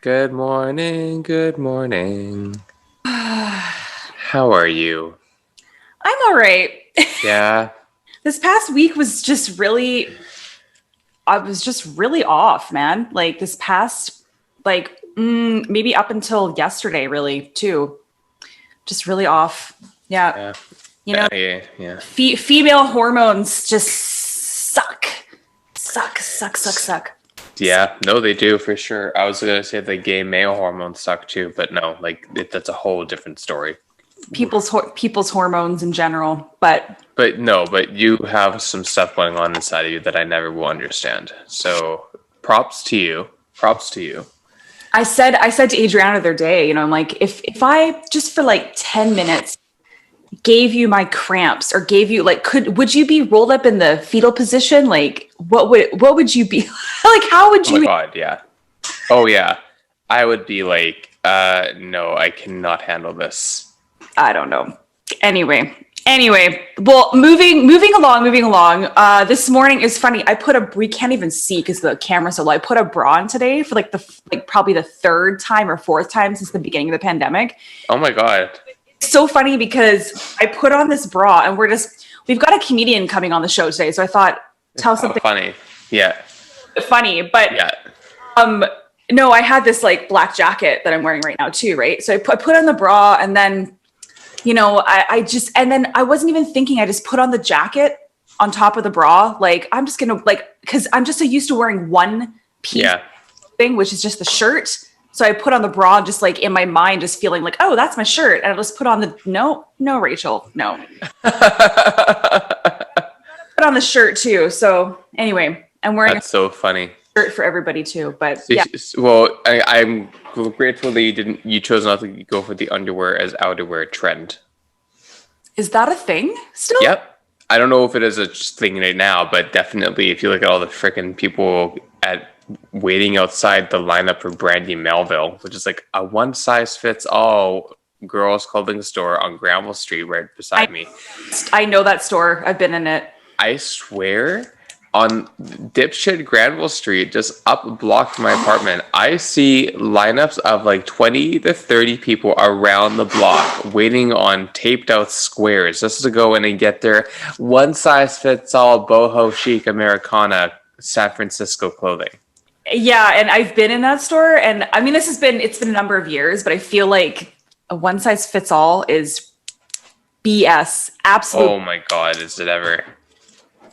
Good morning, good morning. How are you? I'm all right. Yeah, This past week was just I was just really off, man. Like this past, maybe up until yesterday, really, too. Just really off. Yeah. yeah, You know, yeah. female hormones just suck. Suck, suck, suck, suck. Yeah, no, they do for sure. I was gonna say the gay male hormones suck too, but no, that's a whole different story. People's hormones in general. But you have some stuff going on inside of you that I never will understand. So props to you. Props to you. I said to Adriana the other day, I'm like, if I just for like 10 minutes gave you my cramps or gave you would you be rolled up in the fetal position? Like what would you be like? How would Oh my you? God, yeah. Oh yeah. I would be like, no, I cannot handle this. I don't know. Anyway, well, moving along. This morning is funny. We can't even see because the camera's so low. I put a bra on today for probably the third time or fourth time since the beginning of the pandemic. Oh my God. It's so funny because I put on this bra and we've got a comedian coming on the show today. So I thought, tell How something funny. Yeah. funny, but Yeah. no, I had this like black jacket that I'm wearing right now too, right? So I put on the bra and then, and then I wasn't even thinking, I just put on the jacket on top of the bra. Like, I'm just gonna cause I'm just so used to wearing one piece thing, which is just the shirt. So I put on the bra, just like in my mind, just feeling like, oh, that's my shirt. And I just put on no, Rachel, no. Put on the shirt too. So anyway, I'm wearing That's so funny. shirt for everybody too, but So, yeah. well, I'm grateful that you chose not to go for the underwear as outerwear trend. Is that a thing still? Yep. I don't know if it is a thing right now, but definitely if you look at all the freaking people waiting outside the lineup for Brandy Melville, which is like a one size fits all girls clothing store on Granville Street right beside me. I know that store. I've been in it. I swear on dipshit Granville Street, just up a block from my apartment, I see lineups of like 20 to 30 people around the block waiting on taped out squares just to go in and get their one size fits all boho chic Americana San Francisco clothing. Yeah, and I've been in that store, and I mean, it's been a number of years, but I feel like a one size fits all is BS. Absolutely. Oh my God, is it ever?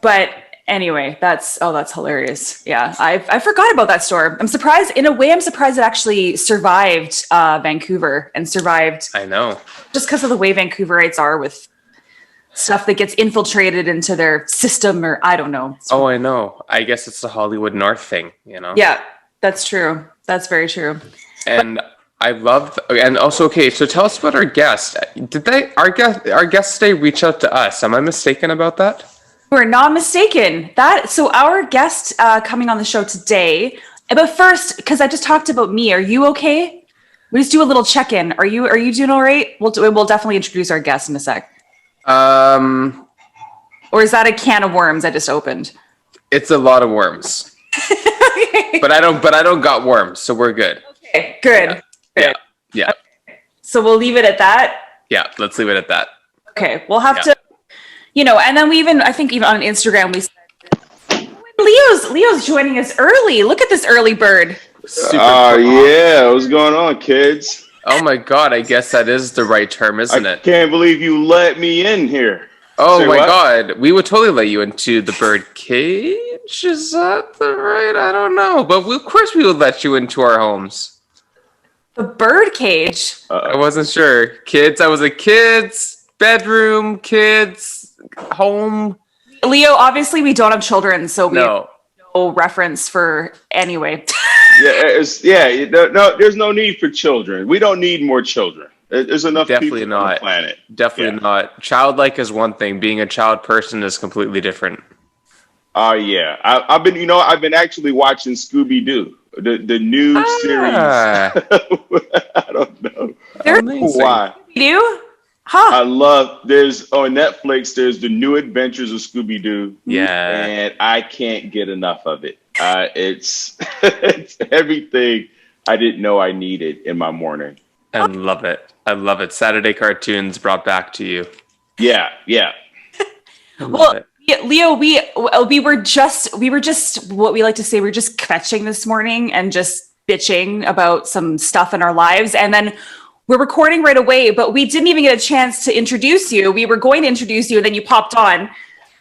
But anyway, that's hilarious. Yeah, I forgot about that store. I'm surprised. In a way, I'm surprised it actually survived Vancouver and survived I know. just because of the way Vancouverites are with stuff that gets infiltrated into their system, or I don't know. Oh, I know. I guess it's the Hollywood North thing, you know? Yeah, that's true. That's very true. And I love, and also, okay, so tell us about our guest. Our guest today reach out to us? Am I mistaken about that? We're not mistaken. So our guest coming on the show today, but first, because I just talked about me, are you okay? We just do a little check-in. Are you doing all right? We'll definitely introduce our guest in a sec. Or is that a can of worms I just opened? It's a lot of worms. Okay. But I don't got worms, so we're good. Okay, good. Yeah. So we'll leave it at that. Yeah, let's leave it at that. Okay, we'll have to, and then I think even on Instagram we said, Leo's joining us early. Look at this early bird. Super Yeah, what's going on, kids? Oh my God, I guess that is the right term, isn't I it? can't believe you let me in here. Oh Say my what? God, we would totally let you into the bird cage. Is that the right? I don't know, but of course we would let you into our homes. The bird cage. I wasn't sure. Kids, I was a kid's bedroom, kids home. Leo, obviously we don't have children, so we have No. no reference for anyway. No, there's no need for children. We don't need more children. There's enough Definitely people on not. the planet. Definitely not. Childlike is one thing. Being a child person is completely different. Yeah. I've been actually watching Scooby Doo, the new series. I don't know Amazing. why. You? Huh. There's on Netflix, there's the new adventures of Scooby Doo. Yeah. And I can't get enough of it. It's everything I didn't know I needed in my morning. I love it. I love it. Saturday cartoons brought back to you. Yeah, yeah. I love Well, it. Leo, we were just what we like to say, we're just kvetching this morning and just bitching about some stuff in our lives, and then we're recording right away, but we didn't even get a chance to introduce you. We were going to introduce you, and then you popped on,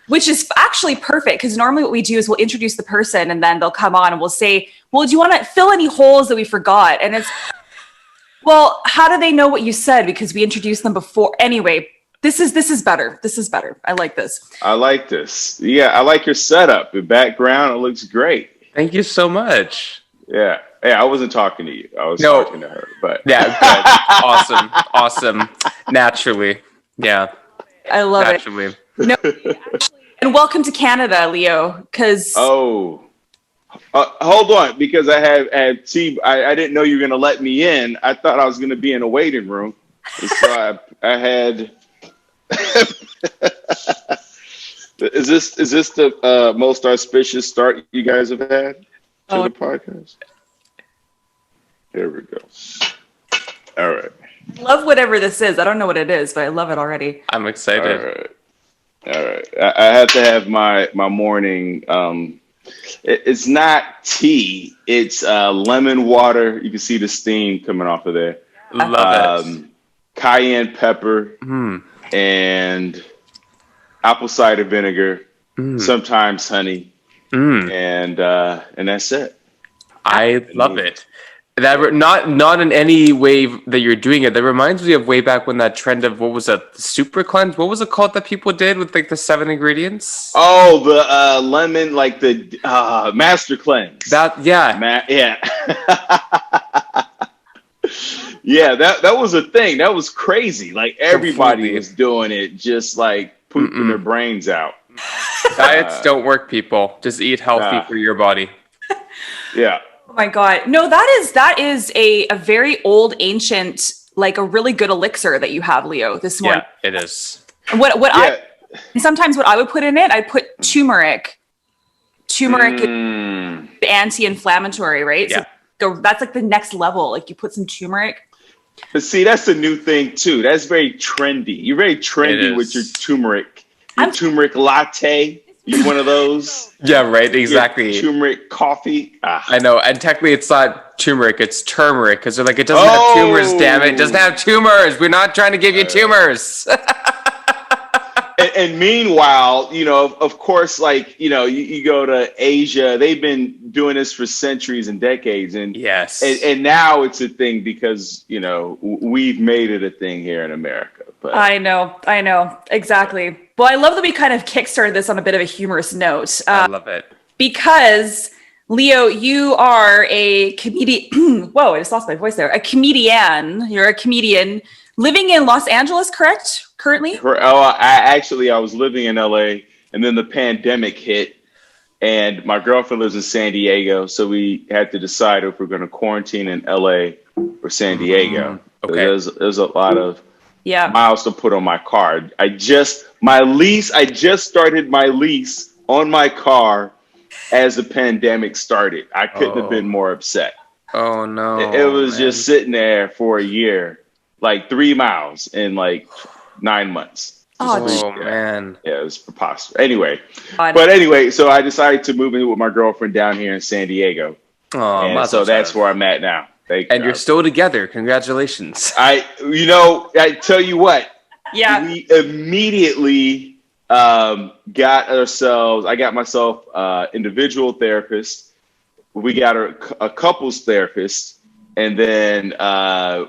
which is actually perfect, because normally what we do is we'll introduce the person and then they'll come on and we'll say, well, do you want to fill any holes that we forgot? And it's, well, how do they know what you said? Because we introduced them before. Anyway, this is better. This is better. I like this. I like this. Yeah, I like your setup. The background, it looks great. Thank you so much. Yeah. Yeah, I wasn't talking to you. I was talking to her. But yeah, good. Awesome. Naturally. Yeah. I love Naturally. it. No, actually, and welcome to Canada, Leo, because hold on, because I didn't know you were going to let me in. I thought I was going to be in a waiting room. And so I had Is this the most auspicious start you guys have had to the podcast? There we go. All right. Love whatever this is. I don't know what it is, but I love it already. I'm excited. All right. I have to have my morning. It's not tea. It's lemon water. You can see the steam coming off of there. Love it. Cayenne pepper and apple cider vinegar. Sometimes honey, and that's it. I love it. That not in any way that you're doing it. That reminds me of way back when that trend of what was that super cleanse? What was it called that people did with like the 7 ingredients? Oh, the lemon, like the master cleanse. Yeah. Yeah, that was a thing. That was crazy. Like everybody was doing it, just like pooping their brains out. Diets don't work, people. Just eat healthy for your body. Yeah. Oh my God. No, that is a very old, ancient, like a really good elixir that you have, Leo, this morning. Yeah, it is. Sometimes what I would put in it, I put turmeric. Turmeric is anti-inflammatory, right? Yeah. So that's like the next level. Like you put some turmeric. But see, that's a new thing too. That's very trendy. You're very trendy with your turmeric. Your turmeric latte. You one of those? Yeah, right. Exactly. Your turmeric coffee. I know. And technically, it's not turmeric. It's turmeric because they're like, it doesn't have tumors. Damn it! It doesn't have tumors. We're not trying to give you tumors. And meanwhile, of course, like, you go to Asia, they've been doing this for centuries and decades. And yes. And now it's a thing because, we've made it a thing here in America. But I know. Exactly. Well, I love that we kind of kickstarted this on a bit of a humorous note. I love it. Because, Leo, you are a comedian. Whoa, I just lost my voice there. A comedian. You're a comedian living in Los Angeles, correct? Currently? I was living in LA, and then the pandemic hit, and my girlfriend lives in San Diego, so we had to decide if we're going to quarantine in LA or San Diego. Okay. There's a lot of miles to put on my car. I just started my lease on my car as the pandemic started. I couldn't have been more upset. Oh no. It was just sitting there for a year, like 3 miles in like 9 months. Man. Yeah, it was preposterous. Anyway, so I decided to move in with my girlfriend down here in San Diego. And so that's where I'm at now. You're still together. Congratulations. I tell you what. Yeah. We immediately I got myself individual therapist. We got a couples therapist. And then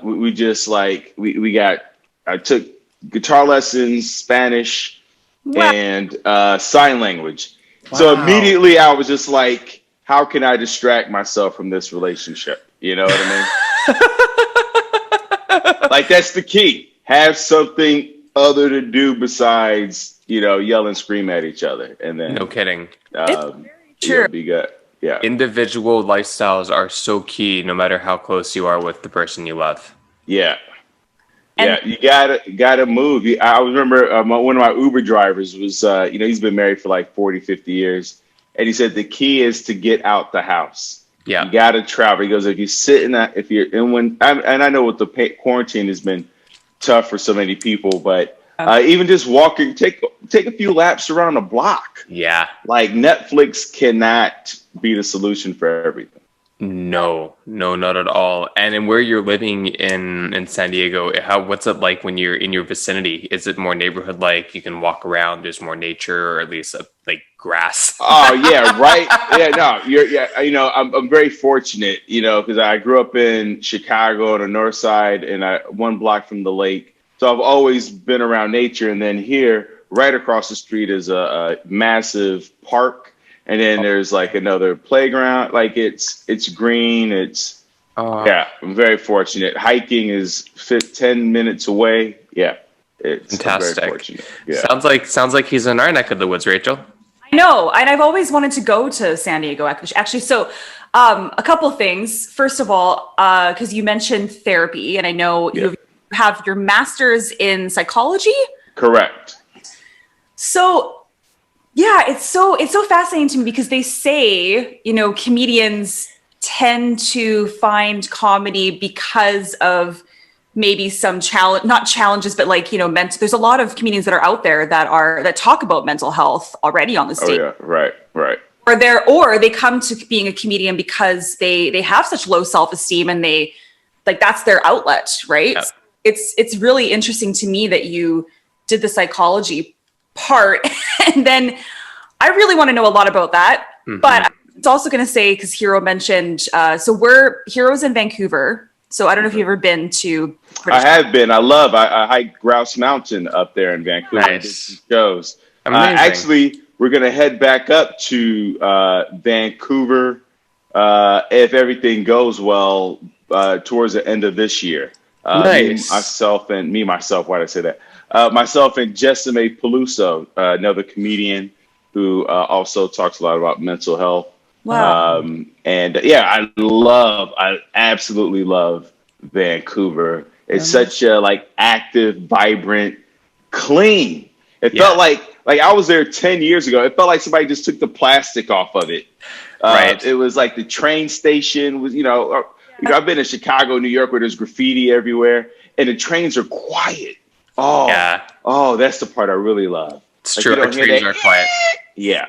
we just like, I took guitar lessons, Spanish, and sign language. Wow. So immediately I was just like, how can I distract myself from this relationship? You know what I mean? Like, that's the key. Have something other to do besides, yell and scream at each other. And then, no kidding. It's very true. Be good. Yeah. Individual lifestyles are so key, no matter how close you are with the person you love. Yeah. You gotta move. I remember one of my Uber drivers was, he's been married for like 40, 50 years. And he said the key is to get out the house. Yeah. You got to travel. He goes, if you sit in that, if you're in one, and I know with the quarantine has been tough for so many people, but even just walking, take a few laps around the block. Yeah. Like Netflix cannot be the solution for everything. No, not at all. And in where you're living in San Diego, what's it like when you're in your vicinity? Is it more neighborhood like you can walk around, there's more nature, or at least like grass? Oh yeah, right. Yeah, no, you know, I'm very fortunate, you know, because I grew up in Chicago on the north side and 1 block from the lake. So I've always been around nature. And then here, right across the street is a massive park. And then there's like another playground. Like it's green. Yeah, I'm very fortunate. Hiking is 10 minutes away. Yeah, it's fantastic. very fortunate. Yeah. Sounds like he's in our neck of the woods, Rachel. I know, and I've always wanted to go to San Diego. Actually, so a couple things. First of all, because you mentioned therapy, and I know you have your master's in psychology. Correct. So. Yeah, it's so fascinating to me because they say, you know, comedians tend to find comedy because of maybe some not challenges, but like, you know, there's a lot of comedians that are out there that talk about mental health already on the stage. Oh yeah, right. Or they come to being a comedian because they have such low self-esteem and they like that's their outlet, right? Yep. It's really interesting to me that you did the psychology part. And then I really want to know a lot about that. Mm-hmm. But it's also going to say, because Hero mentioned, so Hero's in Vancouver. So I don't know if you've ever been to British. I have been. I hiked Grouse Mountain up there in Vancouver. Nice. And did some shows. Amazing. We're going to head back up to Vancouver if everything goes well towards the end of this year. Nice. Why did I say that? Myself and Jessime Peluso, another comedian who also talks a lot about mental health. Wow. I absolutely love Vancouver. It's such a like active, vibrant, clean. It felt like I was there 10 years ago. It felt like somebody just took the plastic off of it. Right. It was like the train station was, I've been in Chicago, New York, where there's graffiti everywhere, and the trains are quiet. Oh, yeah. Oh, that's the part I really love. It's true. Our trains are quiet. Yeah.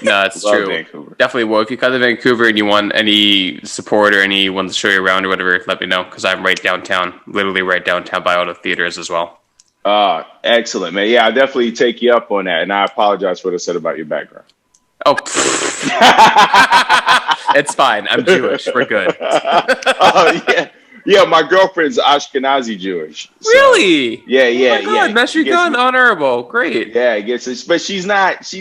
No, it's true. Vancouver. Definitely. Well, if you come to Vancouver and you want any support or anyone to show you around or whatever, let me know because I'm right downtown, literally right downtown by all the theaters as well. Excellent, man. Yeah, I'll definitely take you up on that. And I apologize for what I said about your background. Oh, it's fine. I'm Jewish. We're good. Oh, yeah. Yeah, my girlfriend's Ashkenazi Jewish. So, really? Yeah. Oh my God, Meshugan, honorable. Great. Yeah, I guess it's, but she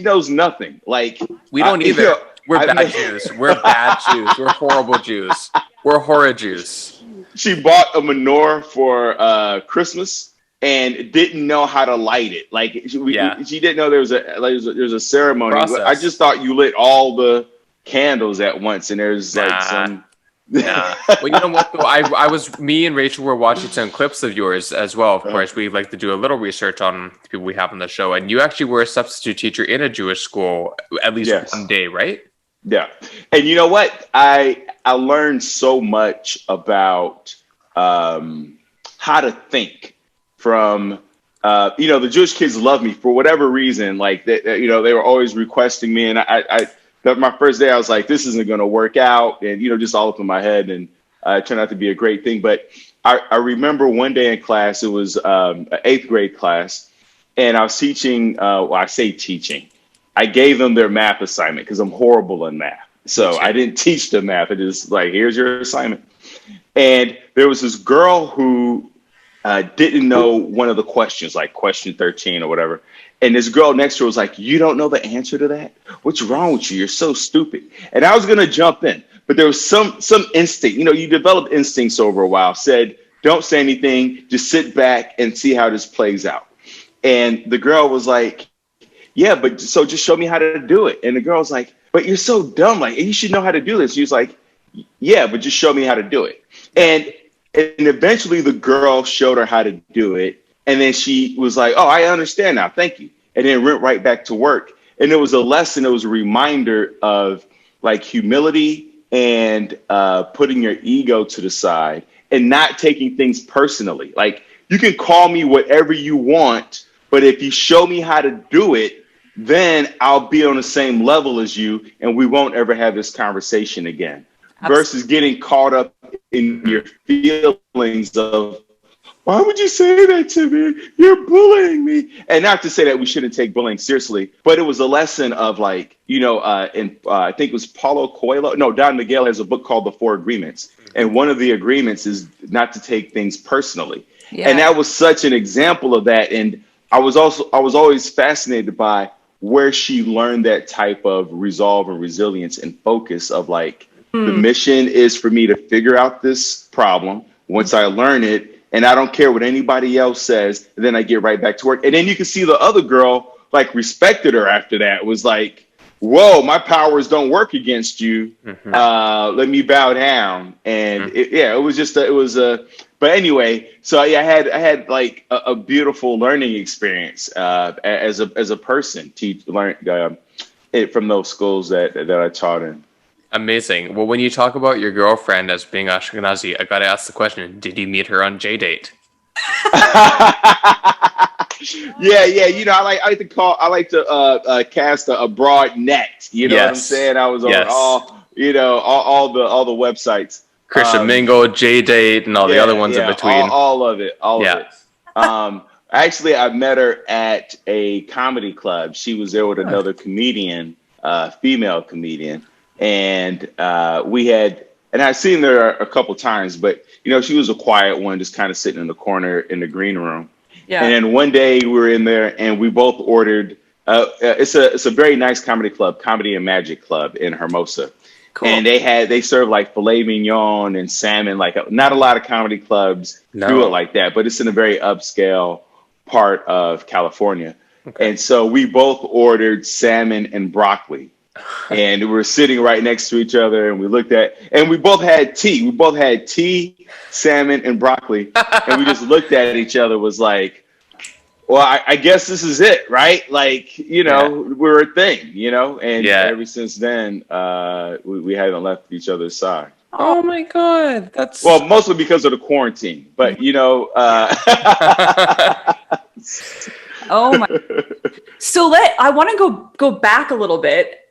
knows nothing. Like we don't either. We're bad Jews. We're bad Jews. We're horrible Jews. We're horrid Jews. She bought a menorah for Christmas and didn't know how to light it. Like she didn't know there's a ceremony. Process. I just thought you lit all the candles at once, and there's like some. Nah. Well, you know what? Though? Me and Rachel were watching some clips of yours as well. Of course, we like to do a little research on the people we have on the show. And you actually were a substitute teacher in a Jewish school at least one day, right? Yeah. And you know what? I learned so much about how to think from, the Jewish kids love me for whatever reason. Like, they were always requesting me. And my first day, I was like, this isn't going to work out. And, just all up in my head. And it turned out to be a great thing. But I remember one day in class, it was an 8th grade class. And I was teaching, I gave them their math assignment because I'm horrible in math. So I didn't teach them math. It is like, here's your assignment. And there was this girl who didn't know one of the questions, like question 13 or whatever. And this girl next to her was like, you don't know the answer to that? What's wrong with you? You're so stupid. And I was going to jump in, but there was some instinct, you develop instincts over a while, said, don't say anything, just sit back and see how this plays out. And the girl was like, yeah, but so just show me how to do it. And the girl was like, but you're so dumb. Like, you should know how to do this. She was like, yeah, but just show me how to do it. And eventually the girl showed her how to do it. And then she was like, oh, I understand now. Thank you. And then went right back to work. And it was a lesson. It was a reminder of like humility and putting your ego to the side and not taking things personally. Like, you can call me whatever you want, but if you show me how to do it, then I'll be on the same level as you, and we won't ever have this conversation again. Absolutely. Versus getting caught up in your feelings of, why would you say that to me? You're bullying me. And not to say that we shouldn't take bullying seriously, but it was a lesson of, like, I think it was Paulo Coelho. No, Don Miguel has a book called The Four Agreements. And one of the agreements is not to take things personally. Yeah. And that was such an example of that. And I was always fascinated by where she learned that type of resolve and resilience and focus of, like, the mission is for me to figure out this problem. Once I learn it, and I don't care what anybody else says, and then I get right back to work. And then you can see the other girl, like, respected her after that. Was like, whoa, my powers don't work against you. Let me bow down. And but anyway, so yeah, I had like a beautiful learning experience as a person to learn it from those schools that I taught in. Amazing. Well, when you talk about your girlfriend as being Ashkenazi, I got to ask the question, did you meet her on J-Date? Yeah. I like to cast a broad net. You know what I'm saying? I was on all the websites. Christian Mingle, J-Date, and all the other ones in between. All of it. Actually, I met her at a comedy club. She was there with another comedian, female comedian. And I've seen her a couple times, but she was a quiet one, just kind of sitting in the corner in the green room. Yeah. And then one day we were in there and we both ordered. It's a very nice comedy club, Comedy and Magic Club in Hermosa. Cool. And they serve like filet mignon and salmon. Like, not a lot of comedy clubs do it like that, but it's in a very upscale part of California. Okay. And so we both ordered salmon and broccoli. And we were sitting right next to each other, and we looked and we both had tea. We both had tea, salmon, and broccoli. And we just looked at each other, was like, well, I guess this is it, right? Like, we're a thing, and ever since then, we haven't left each other's side. Oh my God. Well, mostly because of the quarantine, but Oh my. So I want to go back a little bit.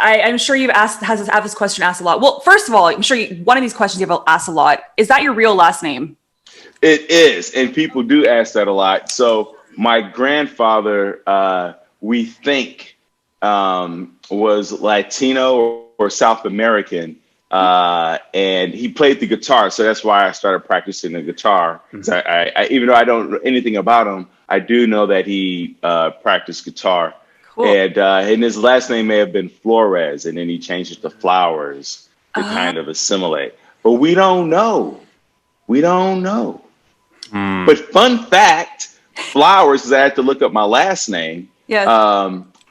I'm sure you've had this question asked a lot. Well, first of all, I'm sure one of these questions you've asked a lot. Is that your real last name? It is. And people do ask that a lot. So my grandfather, we think, was Latino or South American. And he played the guitar. So that's why I started practicing the guitar. So I even though I don't know anything about him, I do know that he practiced guitar. Cool. And his last name may have been Flores, and then he changed it to Flowers to kind of assimilate. But we don't know. But fun fact, Flowers, because I had to look up my last name,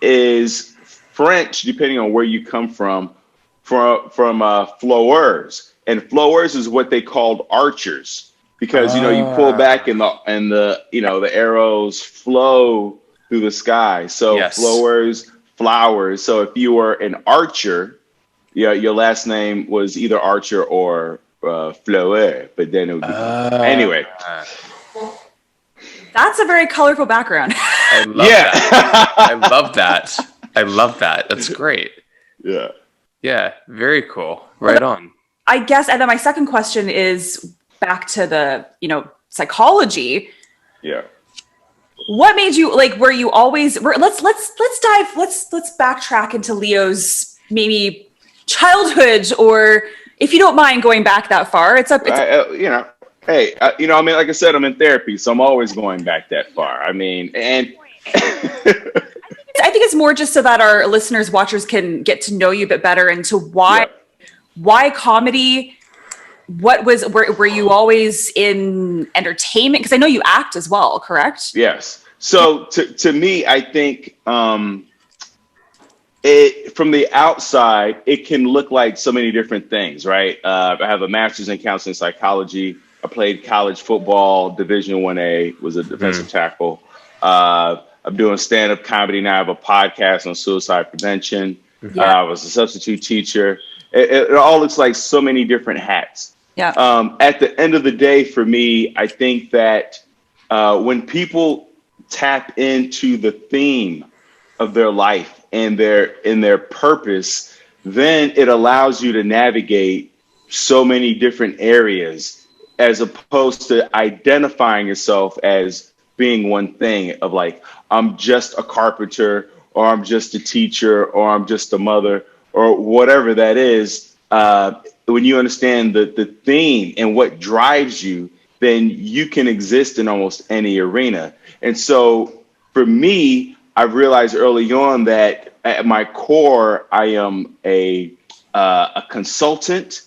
is French, depending on where you come from flowers. And flowers is what they called archers, because you pull back and the arrows flow through the sky. So flowers. So if you were an archer, your last name was either Archer or Fleur, but then it would be anyway. That's a very colorful background. I love that. I love that. That's great. Yeah. Yeah, very cool. Right on. I guess, and then my second question is back to the, psychology. Yeah. What made you were you always, let's backtrack into Leo's maybe childhood, or if you don't mind going back that far, like I said, I'm in therapy, so I'm always going back that far. I mean, and I think it's more just so that our listeners, watchers can get to know you a bit better, and to why comedy. Were you always in entertainment? Because I know you act as well, correct? Yes. So to me, I think from the outside, it can look like so many different things, right? I have a master's in counseling psychology. I played college football, Division 1A, was a defensive tackle. I'm doing stand-up comedy now. I have a podcast on suicide prevention. I was a substitute teacher. It all looks like so many different hats. Yeah. At the end of the day, for me, I think that when people tap into the theme of their life and their purpose, then it allows you to navigate so many different areas, as opposed to identifying yourself as being one thing of like, I'm just a carpenter, or I'm just a teacher, or I'm just a mother, or whatever that is. When you understand the theme and what drives you, then you can exist in almost any arena. And so for me, I realized early on that at my core, I am a consultant,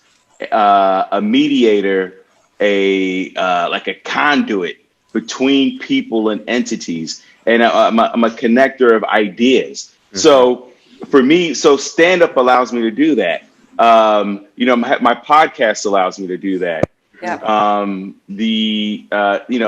a mediator, like a conduit between people and entities, and I'm a connector of ideas. Mm-hmm. So for me, stand up allows me to do that. My podcast allows me to do that. Yeah.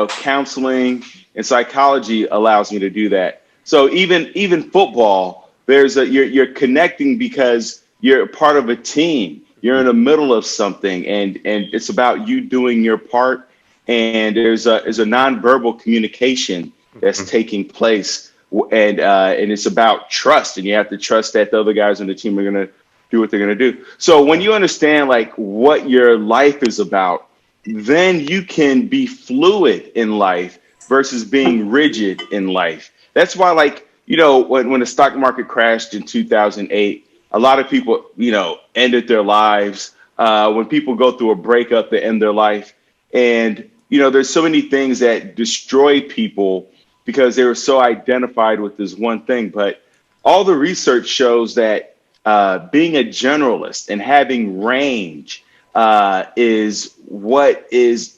Counseling and psychology allows me to do that. So even football, you're connecting because you're part of a team. You're in the middle of something, and it's about you doing your part. And there's a nonverbal communication that's taking place, and it's about trust. And you have to trust that the other guys on the team are going to do what they're going to do. So when you understand like what your life is about, then you can be fluid in life versus being rigid in life. That's why, like, when the stock market crashed in 2008, a lot of people, ended their lives. When people go through a breakup, they end their life. And, there's so many things that destroy people because they were so identified with this one thing. But all the research shows that being a generalist and having range is what is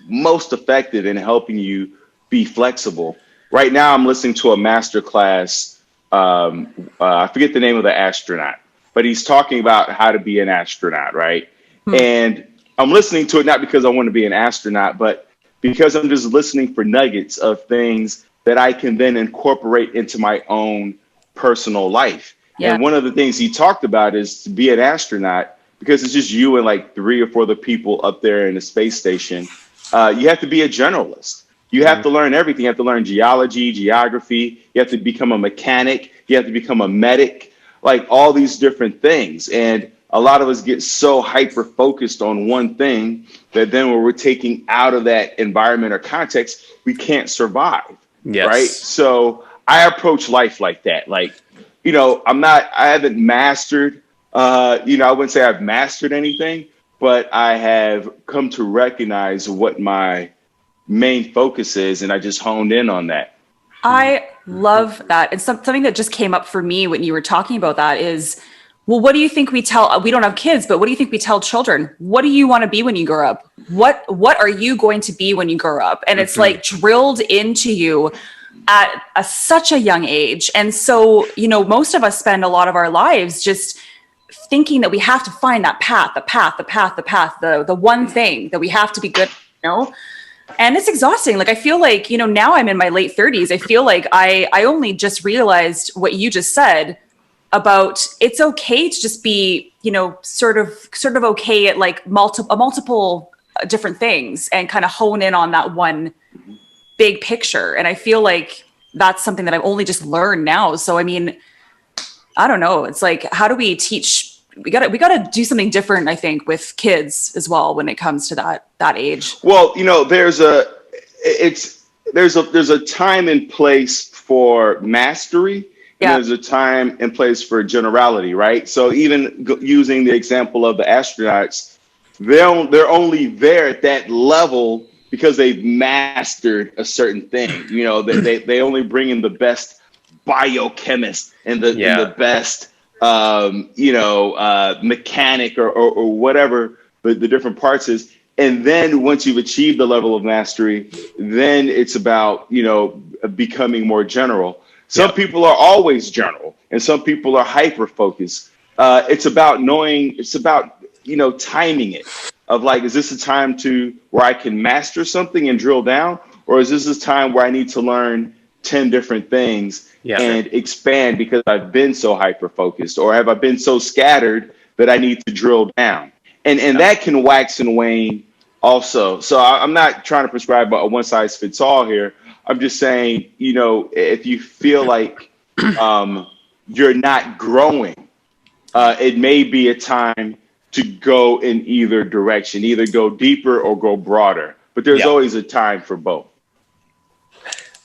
most effective in helping you be flexible. Right now, I'm listening to a master class. I forget the name of the astronaut, but he's talking about how to be an astronaut, right? And I'm listening to it not because I want to be an astronaut, but because I'm just listening for nuggets of things that I can then incorporate into my own personal life. Yeah. And one of the things he talked about is to be an astronaut, because it's just you and like 3 or 4 other people up there in the space station. You have to be a generalist. You have to learn everything. You have to learn geology, geography. You have to become a mechanic. You have to become a medic, like all these different things. And a lot of us get so hyper focused on one thing that then when we're taking out of that environment or context, we can't survive. Yes. Right. So I approach life like that. Like, I haven't mastered, I wouldn't say I've mastered anything, but I have come to recognize what my main focus is, and I just honed in on that. I love that. And something that just came up for me when you were talking about that is, well, what do you think we don't have kids, but what do you think we tell children? What do you want to be when you grow up? What are you going to be when you grow up? And it's like drilled into you at such a young age. And so, most of us spend a lot of our lives just thinking that we have to find that path, the one thing that we have to be good, And it's exhausting. Like, I feel like, now I'm in my late 30s. I feel like I only just realized what you just said about it's okay to just be, sort of okay at like multiple different things and kind of hone in on that one big picture. And I feel like that's something that I've only just learned now. So, I mean, I don't know. It's like, how do we teach? We gotta do something different, I think, with kids as well when it comes to that age. Well, there's a time and place for mastery. And there's a time and place for generality, right? So even using the example of the astronauts, they're only there at that level because they've mastered a certain thing. They only bring in the best biochemist and the best mechanic or whatever the different parts is. And then once you've achieved the level of mastery, then it's about becoming more general. Some people are always general, and some people are hyper focused. It's about knowing. It's about timing it. Of like, is this a time where I can master something and drill down, or is this a time where I need to learn 10 different things and expand because I've been so hyper focused, or have I been so scattered that I need to drill down. And that can wax and wane also. So I'm not trying to prescribe a one size fits all here. I'm just saying, if you feel like you're not growing, it may be a time to go in either direction, either go deeper or go broader. But there's always a time for both.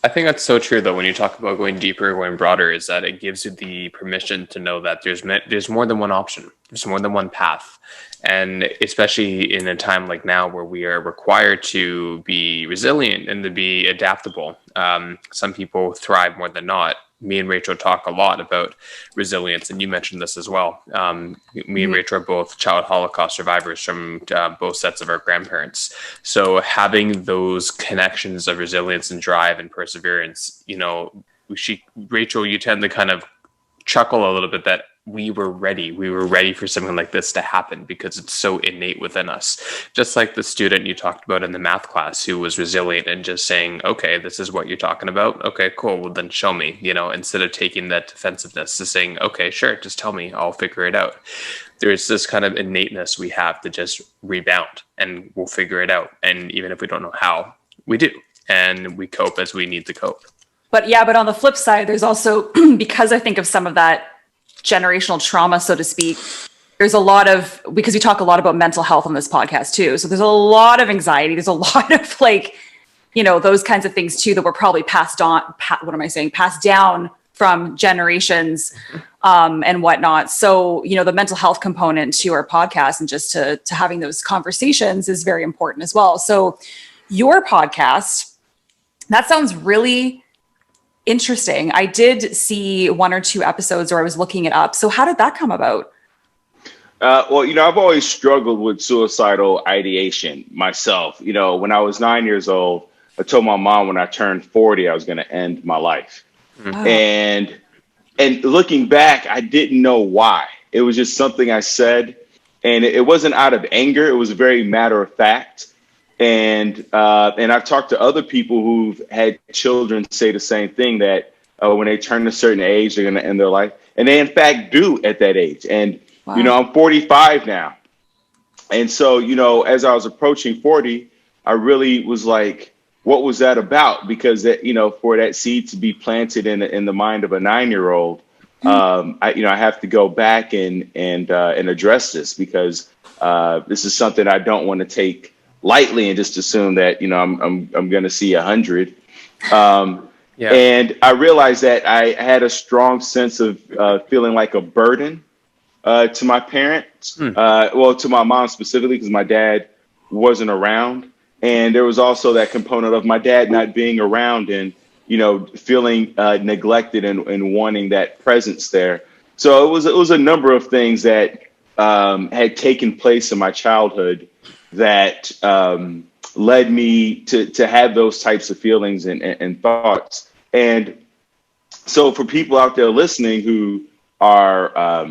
I think that's so true, though, when you talk about going deeper, going broader, is that it gives you the permission to know that there's more than one option. There's more than one path. And especially in a time like now where we are required to be resilient and to be adaptable. Some people thrive more than not. Me and Rachel talk a lot about resilience, and you mentioned this as well. Me and Rachel are both child Holocaust survivors from both sets of our grandparents. So having those connections of resilience and drive and perseverance, Rachel, you tend to kind of chuckle a little bit that we were ready. We were ready for something like this to happen because it's so innate within us. Just like the student you talked about in the math class who was resilient and just saying, okay, this is what you're talking about. Okay, cool. Well, then show me, instead of taking that defensiveness to saying, okay, sure, just tell me, I'll figure it out. There's this kind of innateness we have to just rebound and we'll figure it out. And even if we don't know how, we do. And we cope as we need to cope. But on the flip side, there's also, because I think of some of that generational trauma, so to speak, there's a lot of, because we talk a lot about mental health on this podcast too. So there's a lot of anxiety. There's a lot of those kinds of things too, that were probably passed down from generations and whatnot. So, the mental health component to our podcast and just to having those conversations is very important as well. So your podcast, that sounds really interesting. I did see 1 or 2 episodes, or I was looking it up. So how did that come about? I've always struggled with suicidal ideation myself. When I was 9 years old, I told my mom when I turned 40, I was going to end my life. Oh. And looking back, I didn't know why. It was just something I said, and it wasn't out of anger. It was very matter of fact. And I've talked to other people who've had children say the same thing, that when they turn a certain age, they're going to end their life. And they, in fact, do at that age. And, wow. I'm 45 now. And so, as I was approaching 40, I really was like, what was that about? Because, for that seed to be planted in the mind of a 9-year-old, I have to go back and address this, because this is something I don't want to take lightly and just assume that, I'm going to see 100. And I realized that I had a strong sense of feeling like a burden to my parents, to my mom specifically, because my dad wasn't around. And there was also that component of my dad not being around and, feeling neglected and wanting that presence there. So it was a number of things that had taken place in my childhood that led me to have those types of feelings and thoughts. And so for people out there listening who are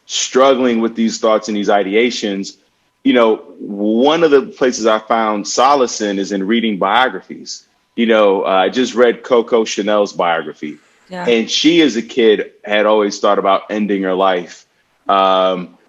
struggling with these thoughts and these ideations, one of the places I found solace in is in reading biographies. I just read Coco Chanel's biography, and she as a kid had always thought about ending her life.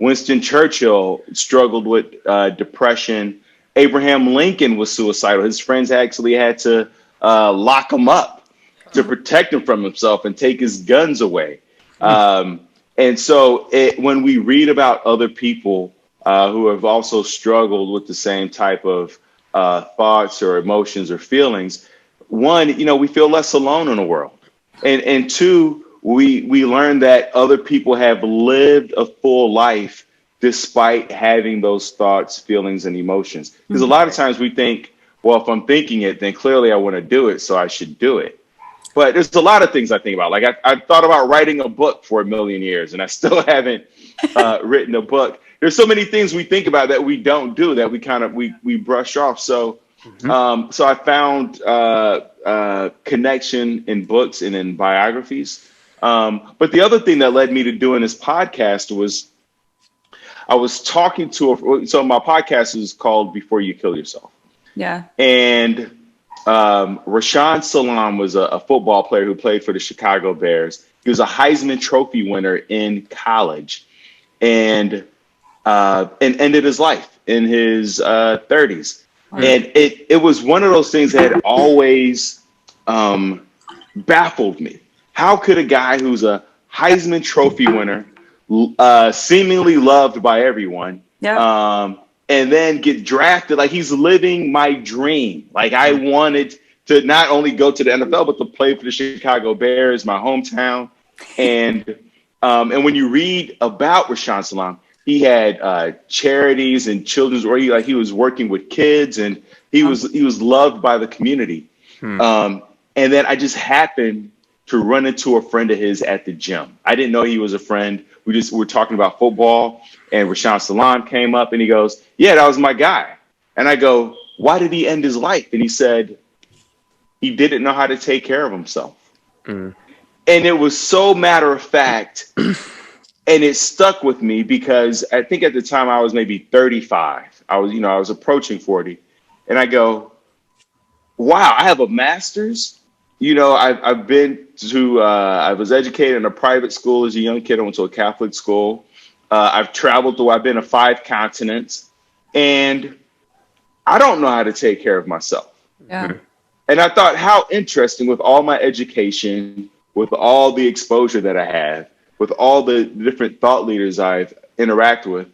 Winston Churchill struggled with depression. Abraham Lincoln was suicidal. His friends actually had to lock him up to protect him from himself and take his guns away. And so when we read about other people who have also struggled with the same type of thoughts or emotions or feelings, one, we feel less alone in the world. And two, we learn that other people have lived a full life despite having those thoughts, feelings, and emotions. Because a lot of times we think, well, if I'm thinking it, then clearly I want to do it, so I should do it. But there's a lot of things I think about. Like I thought about writing a book for 1,000,000 years, and I still haven't written a book. There's so many things we think about that we don't do, that we brush off. So so I found connection in books and in biographies. But the other thing that led me to doing this podcast was I was talking to so my podcast is called Before You Kill Yourself. Yeah. And Rashaan Salaam was a football player who played for the Chicago Bears. He was a Heisman Trophy winner in college. And and ended his life in his 30s. And it was one of those things that had always baffled me. How could a guy who's a Heisman Trophy winner, seemingly loved by everyone, and then get drafted? Like, he's living my dream. Like, I wanted to not only go to the NFL, but to play for the Chicago Bears, my hometown. And when you read about Rashaan Salam, he had charities and children's, or he was working with kids, and he was loved by the community. And then I just happened to run into a friend of his at the gym. I didn't know he was a friend. We were talking about football, and Rashaan Salam came up, and he goes, "Yeah, that was my guy." And I go, "Why did he end his life?" And he said, he didn't know how to take care of himself. And it was so matter of fact. And it stuck with me because I think at the time I was maybe 35. I was approaching 40. And I go, wow, I have a master's. I've been to, I was educated in a private school as a young kid. I went to a Catholic school. I've traveled through, I've been to 5 continents. And I don't know how to take care of myself. Yeah. And I thought, how interesting, with all my education, with all the exposure that I have, with all the different thought leaders I've interacted with.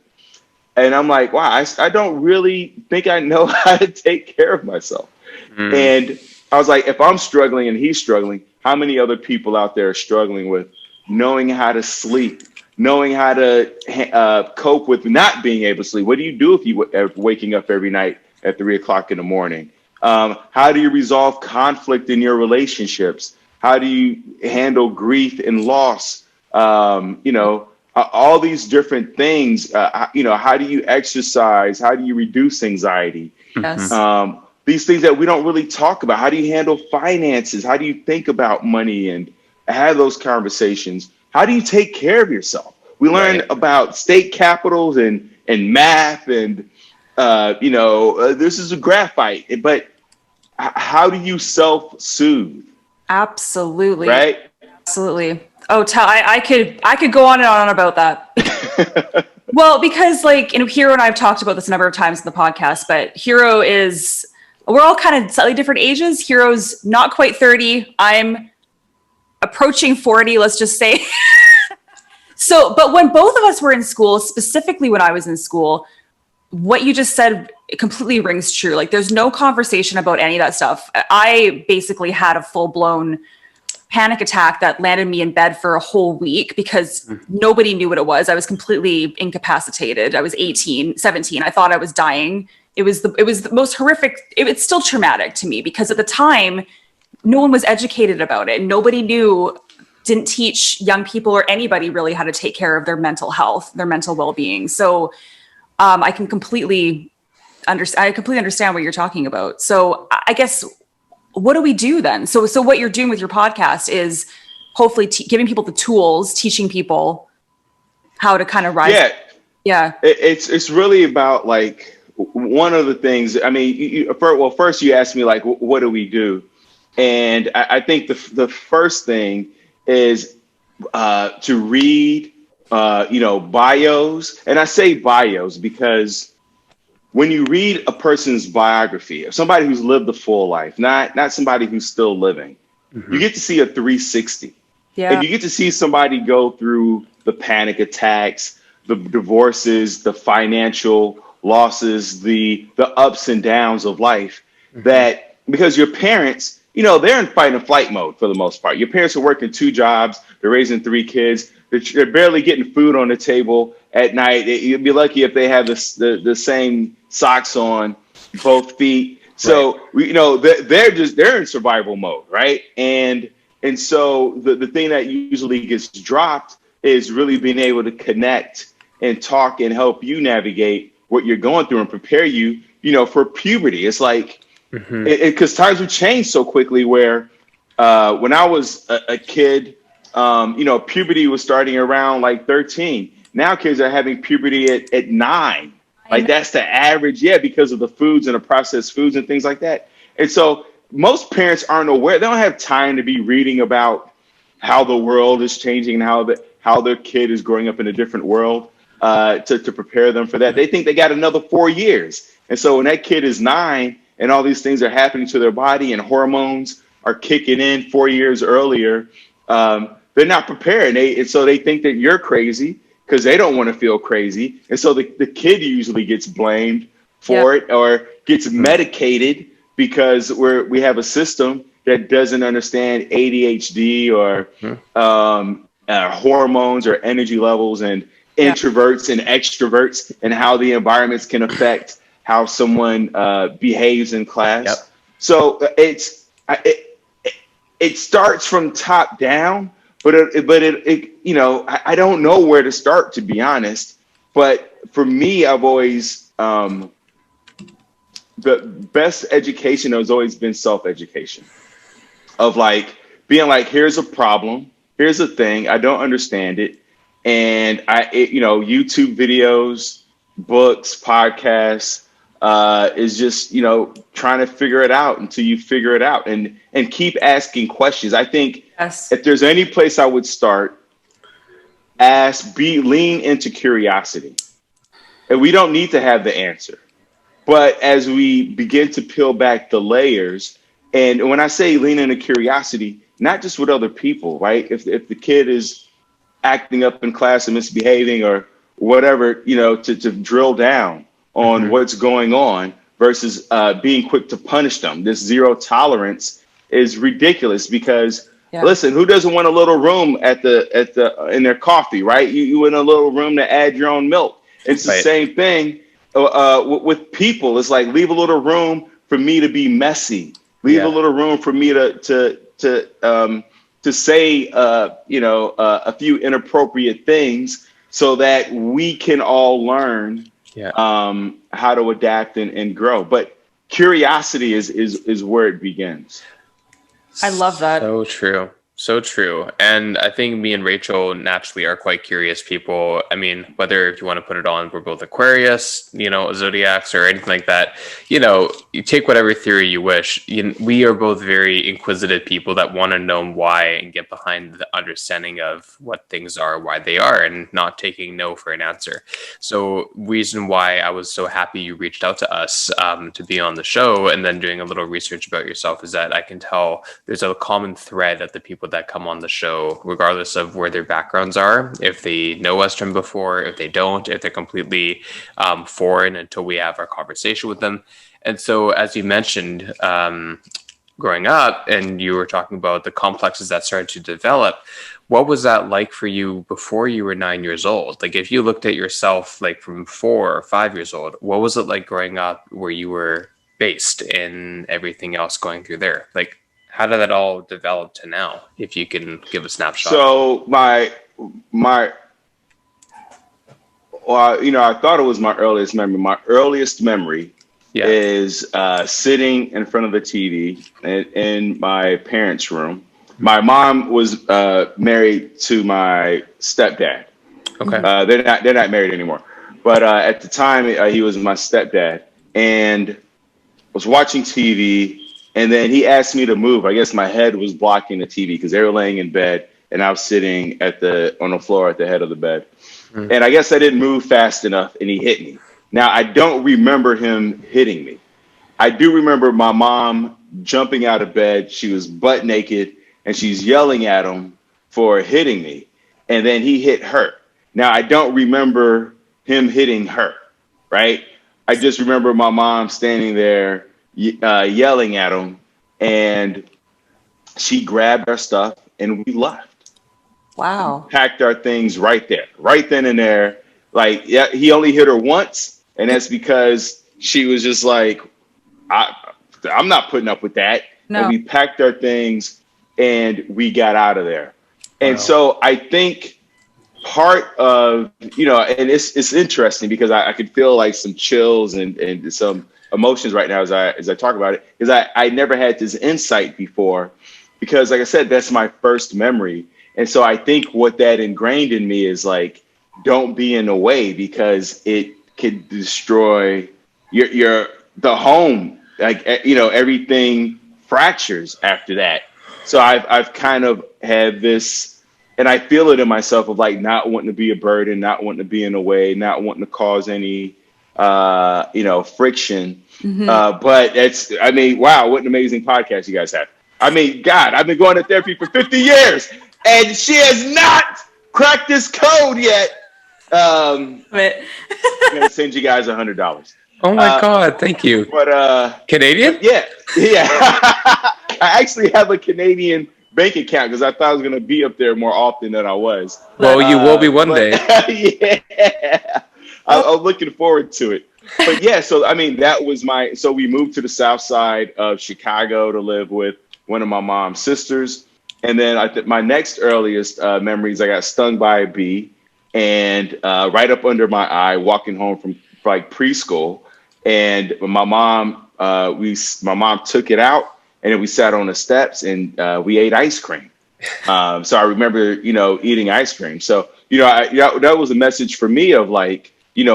And I'm like, wow, I don't really think I know how to take care of myself. And I was like, if I'm struggling and he's struggling, how many other people out there are struggling with knowing how to sleep, knowing how to cope with not being able to sleep? What do you do if you are waking up every night at 3 o'clock in the morning? How do you resolve conflict in your relationships? How do you handle grief and loss? All these different things. How do you exercise? How do you reduce anxiety? Yes. These things that we don't really talk about. How do you handle finances? How do you think about money and have those conversations? How do you take care of yourself? We learn about state capitals and math and, this is a graphite, but how do you self-soothe? Absolutely. Right? Absolutely. Oh, I could go on and on about that. Well, because Hero and I have talked about this a number of times in the podcast, but Hero we're all kind of slightly different ages. Hero's not quite 30. I'm approaching 40, let's just say. But when both of us were in school, specifically when I was in school, what you just said completely rings true. Like, there's no conversation about any of that stuff. I basically had a full-blown panic attack that landed me in bed for a whole week because nobody knew what it was. I was completely incapacitated. I was 17. I thought I was dying. It was the most horrific. It's still traumatic to me because at the time, no one was educated about it. Nobody didn't teach young people or anybody really how to take care of their mental health, their mental well-being. So I completely understand what you're talking about. So I guess, what do we do then? So what you're doing with your podcast is hopefully giving people the tools, teaching people how to kind of rise. Yeah. It's really about, like, one of the things, I mean, first you asked me, like, what do we do? And I think the first thing is to read, bios. And I say bios because when you read a person's biography, somebody who's lived a full life, not somebody who's still living, you get to see a 360. Yeah. And you get to see somebody go through the panic attacks, the divorces, the financial losses, the ups and downs of life. That because your parents, they're in fight and flight mode for the most part. Your parents are working 2 jobs. They're raising 3 kids. They're barely getting food on the table at night. You'd be lucky if they have the same socks on both feet. So, they're in survival mode, right? And so the thing that usually gets dropped is really being able to connect and talk and help you navigate what you're going through and prepare you, for puberty. It's like, because times have changed so quickly where when I was a kid, puberty was starting around like 13. Now kids are having puberty at 9. Like, that's the average, because of the foods and the processed foods and things like that. And so most parents aren't aware. They don't have time to be reading about how the world is changing and how their kid is growing up in a different world. to prepare them for that. They think they got another 4 years. And so when that kid is 9 and all these things are happening to their body and hormones are kicking in 4 years earlier, they're not prepared. And so they think that you're crazy because they don't want to feel crazy. And so the kid usually gets blamed for it or gets medicated because we have a system that doesn't understand ADHD or hormones or energy levels and introverts and extroverts and how the environments can affect how someone behaves in class. So it starts from top down, but it you know, I don't know where to start, to be honest. But for me, I've always the best education has always been self-education, of like being like, here's a problem, here's a thing, I don't understand it, and you know, YouTube videos, books, podcasts, is just, you know, trying to figure it out until you figure it out, and keep asking questions. I think if there's any place I would start, lean into curiosity, and we don't need to have the answer. But as we begin to peel back the layers, and when I say lean into curiosity, not just with other people, right? If the kid is acting up in class and misbehaving or whatever, you know, to drill down on what's going on versus being quick to punish them. This zero tolerance is ridiculous because listen, who doesn't want a little room in their coffee, right? You in a little room to add your own milk. It's the same thing. With people, it's like, leave a little room for me to be messy. Leave a little room for me to say, you know, a few inappropriate things so that we can all learn how to adapt and grow. But curiosity is where it begins. I love that. So true. So true. And I think me and Rachel naturally are quite curious people. I mean, whether if you want to put it on, we're both Aquarius, you know, zodiacs or anything like that, you know, you take whatever theory you wish. We are both very inquisitive people that want to know why and get behind the understanding of what things are, why they are, and not taking no for an answer. So reason why I was so happy you reached out to us to be on the show and then doing a little research about yourself is that I can tell there's a common thread of the people that come on the show, regardless of where their backgrounds are, if they know us from before, if they don't, if they're completely foreign until we have our conversation with them. And so, as you mentioned, growing up, and you were talking about the complexes that started to develop, what was that like for you before you were 9 years old? Like, if you looked at yourself like from 4 or 5 years old, what was it like growing up where you were based in everything else going through there? Like, how did that all develop to now? If you can give a snapshot. So well, you know, I thought it was my earliest memory. My earliest memory is sitting in front of the TV in my parents' room. My mom was married to my stepdad. Okay, they're not married anymore. But at the time, he was my stepdad, and was watching TV. And then he asked me to move. I guess my head was blocking the TV because they were laying in bed and I was sitting on the floor at the head of the bed. And I guess I didn't move fast enough and he hit me. Now, I don't remember him hitting me. I do remember my mom jumping out of bed. She was butt naked and she's yelling at him for hitting me. And then he hit her. Now, I don't remember him hitting her, right? I just remember my mom standing there yelling at him, and she grabbed our stuff and we left. Wow. We packed our things right there, right then and there. Like, he only hit her once, and that's because she was just like, I'm not putting up with that. No. And we packed our things and we got out of there. And so I think part of, you know, and it's interesting because I could feel like some chills and some emotions right now as I talk about it, because I never had this insight before, because like I said, that's my first memory. And so I think what that ingrained in me is like, don't be in the way because it could destroy the home. Like, you know, everything fractures after that. So I've kind of had this and I feel it in myself of like not wanting to be a burden, not wanting to be in the way, not wanting to cause any, friction. But I mean, wow, what an amazing podcast you guys have. I mean, God, I've been going to therapy for 50 years and she has not cracked this code yet. I'm going to send you guys $100. Oh my God, thank you. But Canadian? but yeah. I actually have a Canadian bank account because I thought I was going to be up there more often than I was. Well, you will be one day. Yeah, I'm looking forward to it. But yeah, so I mean, so we moved to the south side of Chicago to live with one of my mom's sisters. And then I think my next earliest memories, I got stung by a bee and right up under my eye, walking home from like preschool. And my mom took it out and then we sat on the steps and we ate ice cream. So I remember, eating ice cream. So, that was a message for me of like,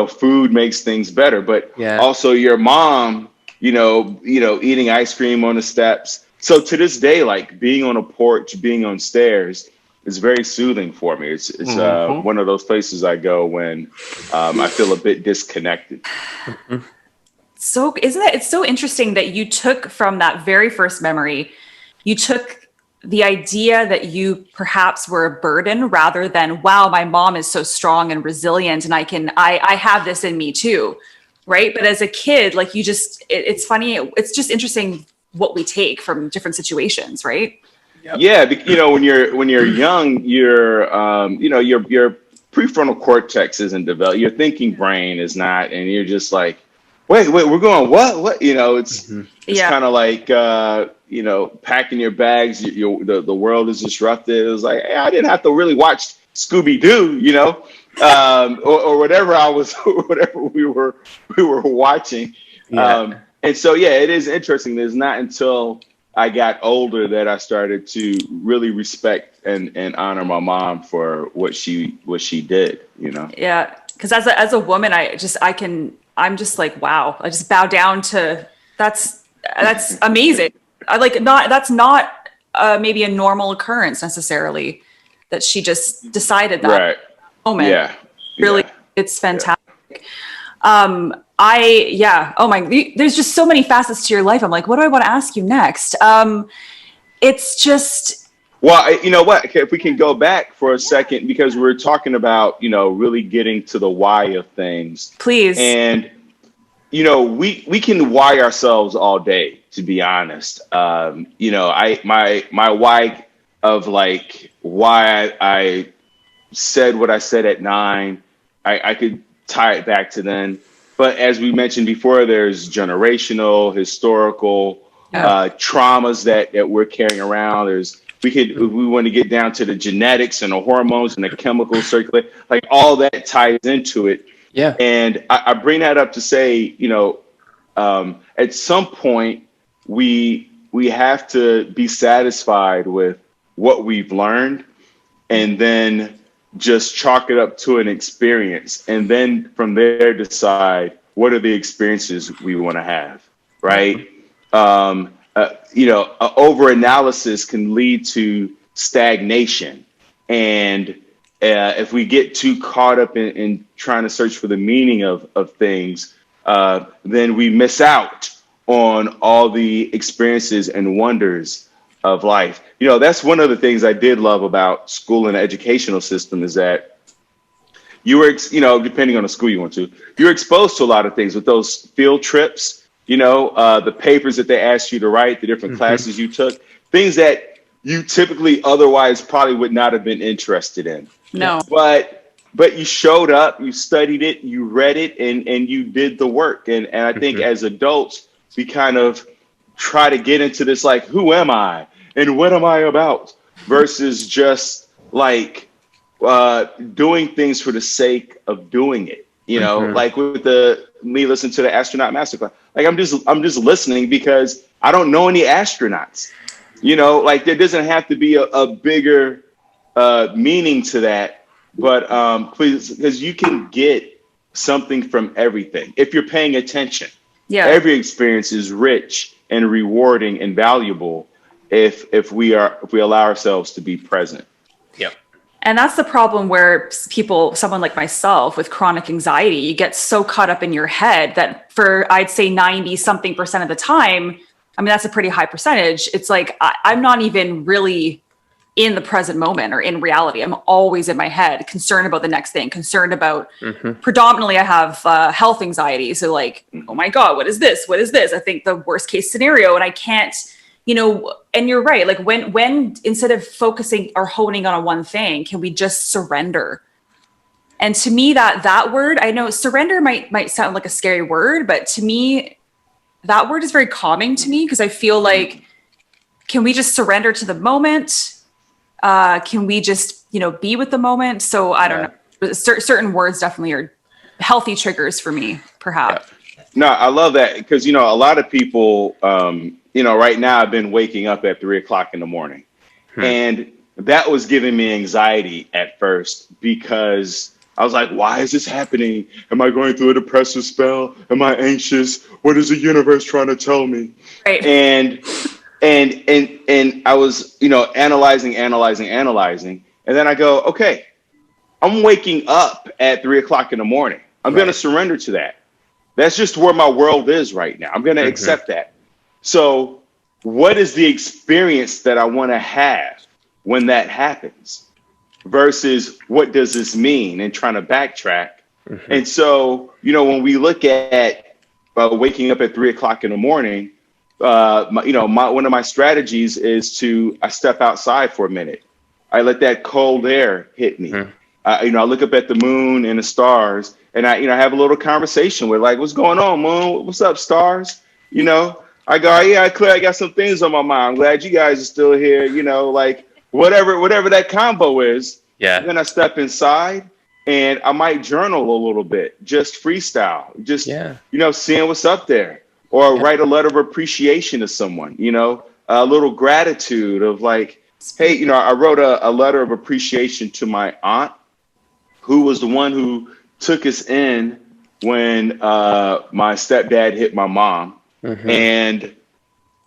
food makes things better, but also your mom, eating ice cream on the steps. So to this day, like being on a porch, being on stairs is very soothing for me. It's one of those places I go when I feel a bit disconnected. So it's so interesting that you took from that very first memory, you took the idea that you perhaps were a burden rather than, wow, my mom is so strong and resilient and I have this in me too. Right. But as a kid, like it's funny. It's just interesting what we take from different situations. Right. Yep. Yeah. When you're young, your prefrontal cortex isn't developed. Your thinking brain is not. And you're just like, wait, we're going what? It's kind of like, packing your bags. The world is disrupted. It was like, hey, I didn't have to really watch Scooby-Doo, or whatever whatever we were watching. Yeah. And so, yeah, it is interesting. It's not until I got older that I started to really respect and honor my mom for what she did, Yeah. Because as a woman, I'm just like, wow, I just bow down to that's amazing. That's not maybe a normal occurrence necessarily that she just decided that moment. Yeah. Really, it's fantastic. Oh my, there's just so many facets to your life. I'm like, what do I want to ask you next? It's just. Well, you know what, if we can go back for a second, because we're talking about, really getting to the why of things. Please. And, we can why ourselves all day, to be honest. My why of like why I said what I said at 9, I could tie it back to then. But as we mentioned before, there's generational, historical traumas that we're carrying around. We want to get down to the genetics and the hormones and the chemical circulate, like all that ties into it. Yeah. And I bring that up to say, at some point we have to be satisfied with what we've learned and then just chalk it up to an experience. And then from there, decide what are the experiences we want to have. Right. Over-analysis can lead to stagnation. And if we get too caught up in trying to search for the meaning of things, then we miss out on all the experiences and wonders of life. That's one of the things I did love about school and the educational system is that you were, depending on the school you went to, you're exposed to a lot of things with those field trips. The papers that they asked you to write, the different classes you took, things that you typically otherwise probably would not have been interested in. No. But you showed up, you studied it, you read it, and you did the work. And I think as adults, we kind of try to get into this, like, who am I? And what am I about? Versus just like doing things for the sake of doing it. Like with me listening to the astronaut masterclass. Like I'm just listening because I don't know any astronauts. Like there doesn't have to be a bigger meaning to that. But please, because you can get something from everything if you're paying attention. Yeah. Every experience is rich and rewarding and valuable if we allow ourselves to be present. Yep. And that's the problem where someone like myself with chronic anxiety, you get so caught up in your head that for, I'd say 90 something percent of the time, I mean, that's a pretty high percentage. It's like, I'm not even really in the present moment or in reality. I'm always in my head, concerned about the next thing, concerned about, predominantly I have health anxiety. So like, oh my God, what is this? What is this? I think the worst case scenario, and I can't, and you're right. Like when instead of focusing or honing on one thing, can we just surrender? And to me, that word, I know surrender might sound like a scary word, but to me, that word is very calming to me, because I feel like, can we just surrender to the moment? Can we just, be with the moment? So I don't know. Certain words definitely are healthy triggers for me, perhaps. Yeah. No, I love that, because, a lot of people, right now I've been waking up at 3:00 in the morning, and that was giving me anxiety at first, because I was like, why is this happening? Am I going through a depressive spell? Am I anxious? What is the universe trying to tell me? Right. And I was, analyzing. And then I go, okay, I'm waking up at 3:00 in the morning. I'm going to surrender to that. That's just where my world is right now. I'm going to accept that. So what is the experience that I want to have when that happens versus what does this mean, and trying to backtrack. And so, when we look at waking up at 3:00 in the morning, one of my strategies is I step outside for a minute. I let that cold air hit me. I look up at the moon and the stars, and I have a little conversation with, like, what's going on, moon? What's up, stars? I go, yeah, I got some things on my mind. I'm glad you guys are still here. Like whatever that combo is. Yeah. Then I step inside, and I might journal a little bit, just freestyle, just seeing what's up there. Or write a letter of appreciation to someone, a little gratitude of like, hey, I wrote a letter of appreciation to my aunt, who was the one who took us in when my stepdad hit my mom. And,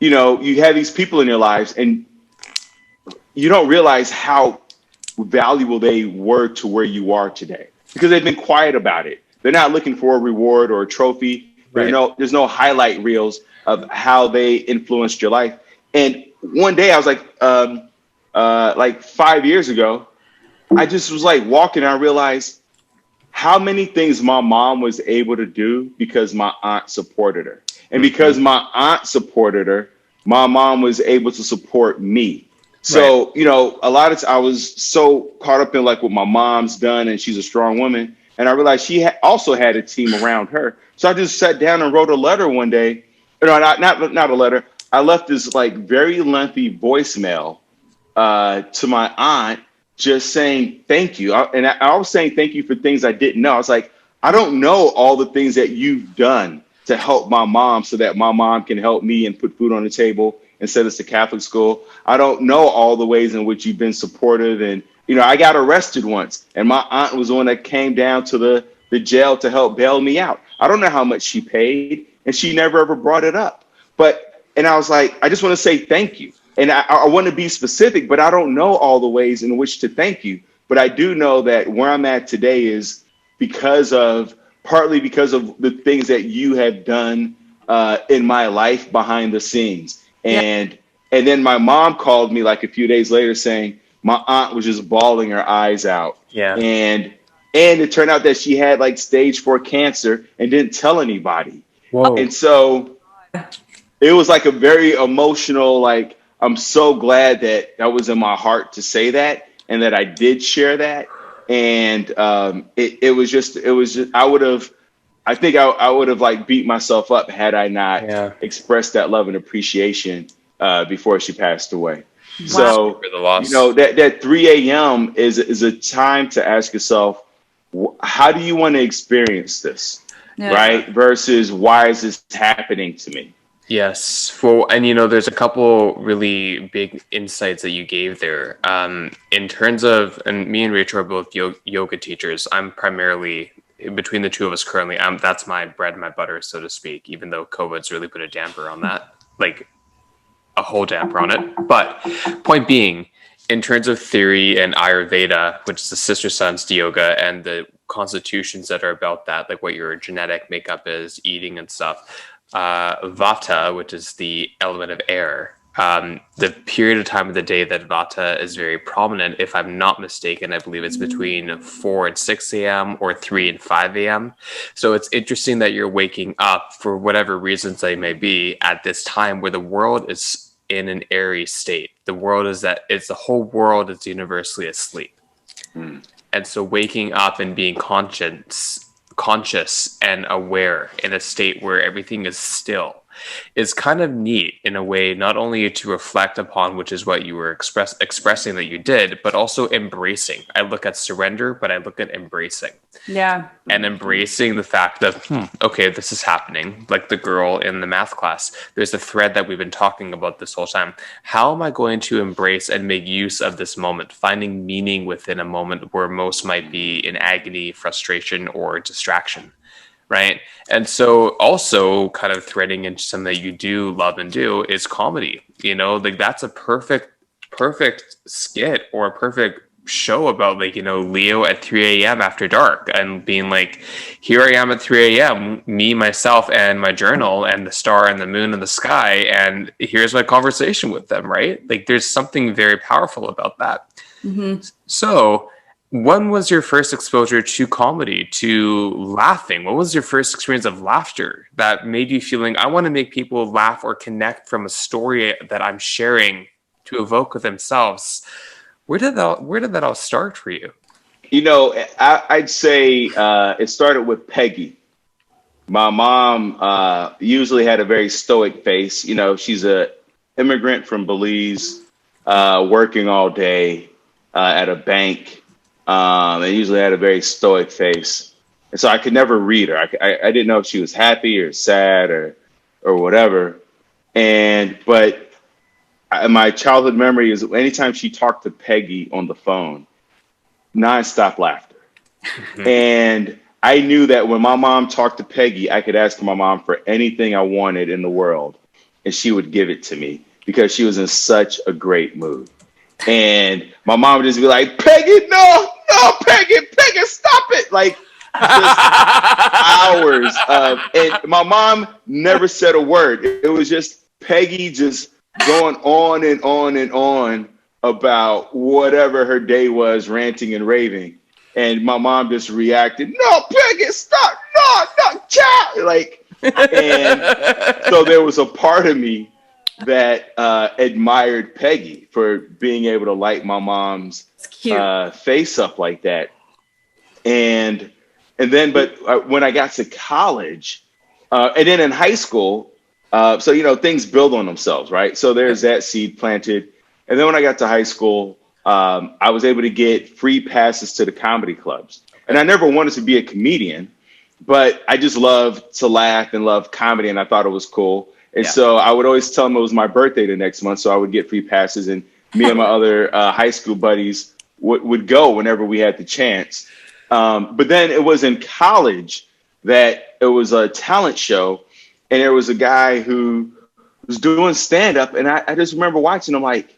you have these people in your lives, and you don't realize how valuable they were to where you are today, because they've been quiet about it. They're not looking for a reward or a trophy. There's no highlight reels of how they influenced your life. And one day I was like 5 years ago, I just was like walking, and I realized how many things my mom was able to do because my aunt supported her. And because my aunt supported her, my mom was able to support me. So, a lot of I was so caught up in like what my mom's done, and she's a strong woman. And I realized she also had a team around her. So I just sat down and wrote a letter one day. No, not a letter. I left this like very lengthy voicemail to my aunt, just saying thank you. I was saying thank you for things I didn't know. I was like, I don't know all the things that you've done to help my mom so that my mom can help me and put food on the table and send us to Catholic school. I don't know all the ways in which you've been supportive. And, I got arrested once, and my aunt was the one that came down to the jail to help bail me out. I don't know how much she paid, and she never ever brought it up. And I was like, I just want to say thank you. And I want to be specific, but I don't know all the ways in which to thank you. But I do know that where I'm at today is partly because of the things that you have done in my life behind the scenes. And then my mom called me like a few days later saying my aunt was just bawling her eyes out. Yeah. And it turned out that she had like stage 4 cancer and didn't tell anybody. Whoa. And so it was like a very emotional, like, I'm so glad that was in my heart to say that, and that I did share that. And it was just, I think I would have like beat myself up had I not expressed that love and appreciation before she passed away. Wow. So, for the loss. That 3 a.m. is a time to ask yourself, how do you want to experience this? Yeah. Right? Versus why is this happening to me? Yes. Well, and there's a couple really big insights that you gave there. In terms of, and me and Rachel are both yoga teachers. I'm primarily, between the two of us currently, that's my bread and my butter, so to speak, even though COVID's really put a damper on that, like a whole damper on it. But point being, in terms of theory and Ayurveda, which is the sister sons to yoga, and the constitutions that are about that, like what your genetic makeup is, eating and stuff, Vata, which is the element of air, the period of time of the day that Vata is very prominent, if I'm not mistaken, I believe it's between 4 and 6 a.m. or 3 and 5 a.m. So it's interesting that you're waking up, for whatever reasons they may be, at this time where the world is in an airy state. The world is that it's the whole world is universally asleep. And so waking up and being conscious and aware in a state where everything is still is kind of neat in a way, not only to reflect upon, which is what you were expressing that you did, but also embracing. I look at surrender, but I look at embracing. Yeah. And embracing the fact of, okay, this is happening. Like the girl in the math class, there's a thread that we've been talking about this whole time. How am I going to embrace and make use of this moment, finding meaning within a moment where most might be in agony, frustration, or distraction? Right. And so also kind of threading into something that you do love and do is comedy. Like that's a perfect skit or a perfect show about, like, Leo at 3 a.m. after dark and being like, here I am at 3 a.m., me, myself, and my journal and the star and the moon and the sky. And here's my conversation with them. Right. Like there's something very powerful about that. Mm-hmm. So when was your first exposure to comedy, to laughing? What was your first experience of laughter that made you feeling, I want to make people laugh or connect from a story that I'm sharing to evoke with themselves? Where did that all start for you? I'd say it started with Peggy. My mom usually had a very stoic face. She's an immigrant from Belize, working all day at a bank. And usually had a very stoic face. And so I could never read her. I didn't know if she was happy or sad or whatever. But my childhood memory is anytime she talked to Peggy on the phone, nonstop laughter. And I knew that when my mom talked to Peggy, I could ask my mom for anything I wanted in the world, and she would give it to me because she was in such a great mood. And my mom would just be like, Peggy, no, Peggy, stop it. Like just hours of, and my mom never said a word. It was just Peggy just going on and on and on about whatever her day was, ranting and raving. And my mom just reacted, no, Peggy, stop, no, child. Like, and so there was a part of me that admired Peggy for being able to light my mom's face up like that. And then, but when I got to college, and then in high school, so, things build on themselves, right? So there's that seed planted. And then when I got to high school, I was able to get free passes to the comedy clubs. And I never wanted to be a comedian, but I just loved to laugh and love comedy. And I thought it was cool. And so I would always tell them it was my birthday the next month. So I would get free passes, and me and my other high school buddies would go whenever we had the chance. But then it was in college that it was a talent show, and there was a guy who was doing stand-up. And I just remember watching him like,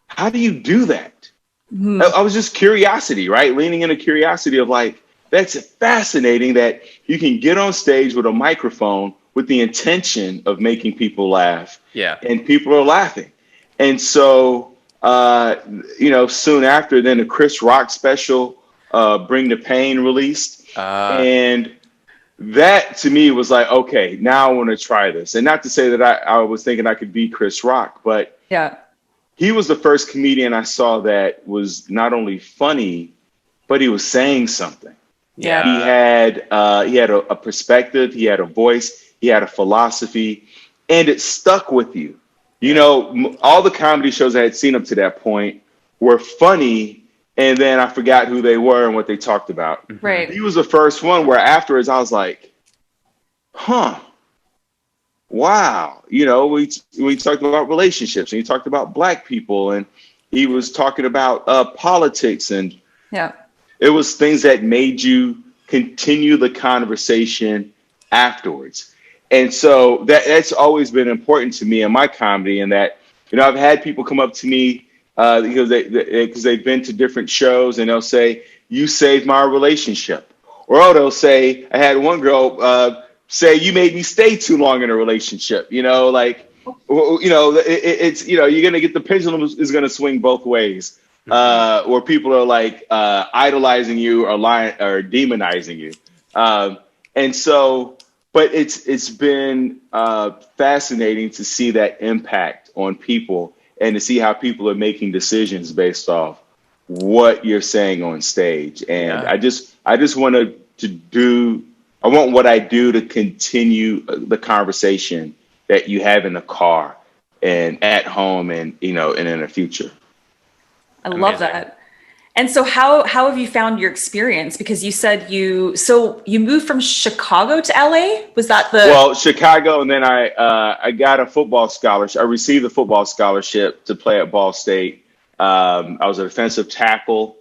how do you do that? Mm-hmm. I was just curiosity, right? Leaning into curiosity of like, that's fascinating that you can get on stage with a microphone with the intention of making people laugh. Yeah. And people are laughing. And so, soon after, then the Chris Rock special, Bring the Pain, released. And that to me was like, okay, now I want to try this. And not to say that I was thinking I could be Chris Rock, but he was the first comedian I saw that was not only funny, but he was saying something. Yeah. He had a perspective, he had a voice, he had a philosophy, and it stuck with you. All the comedy shows I had seen up to that point were funny, and then I forgot who they were and what they talked about. Right. He was the first one where afterwards I was like, wow. We talked about relationships, and he talked about Black people, and he was talking about politics, and it was things that made you continue the conversation afterwards. And so that's always been important to me in my comedy, and that, I've had people come up to me because they've been to different shows, and they'll say, "You saved my relationship," or they'll say, "I had one girl say you made me stay too long in a relationship." It's you're gonna get the pendulum is gonna swing both ways, where people are like idolizing you or lying or demonizing you, and so. But it's been fascinating to see that impact on people and to see how people are making decisions based off what you're saying on stage. And I just want I want what I do to continue the conversation that you have in the car and at home and and in the future. I love that. And so how have you found your experience? Because you said you moved from Chicago to LA? Was that Chicago, and then I got a football scholarship. I received a football scholarship to play at Ball State. I was a defensive tackle,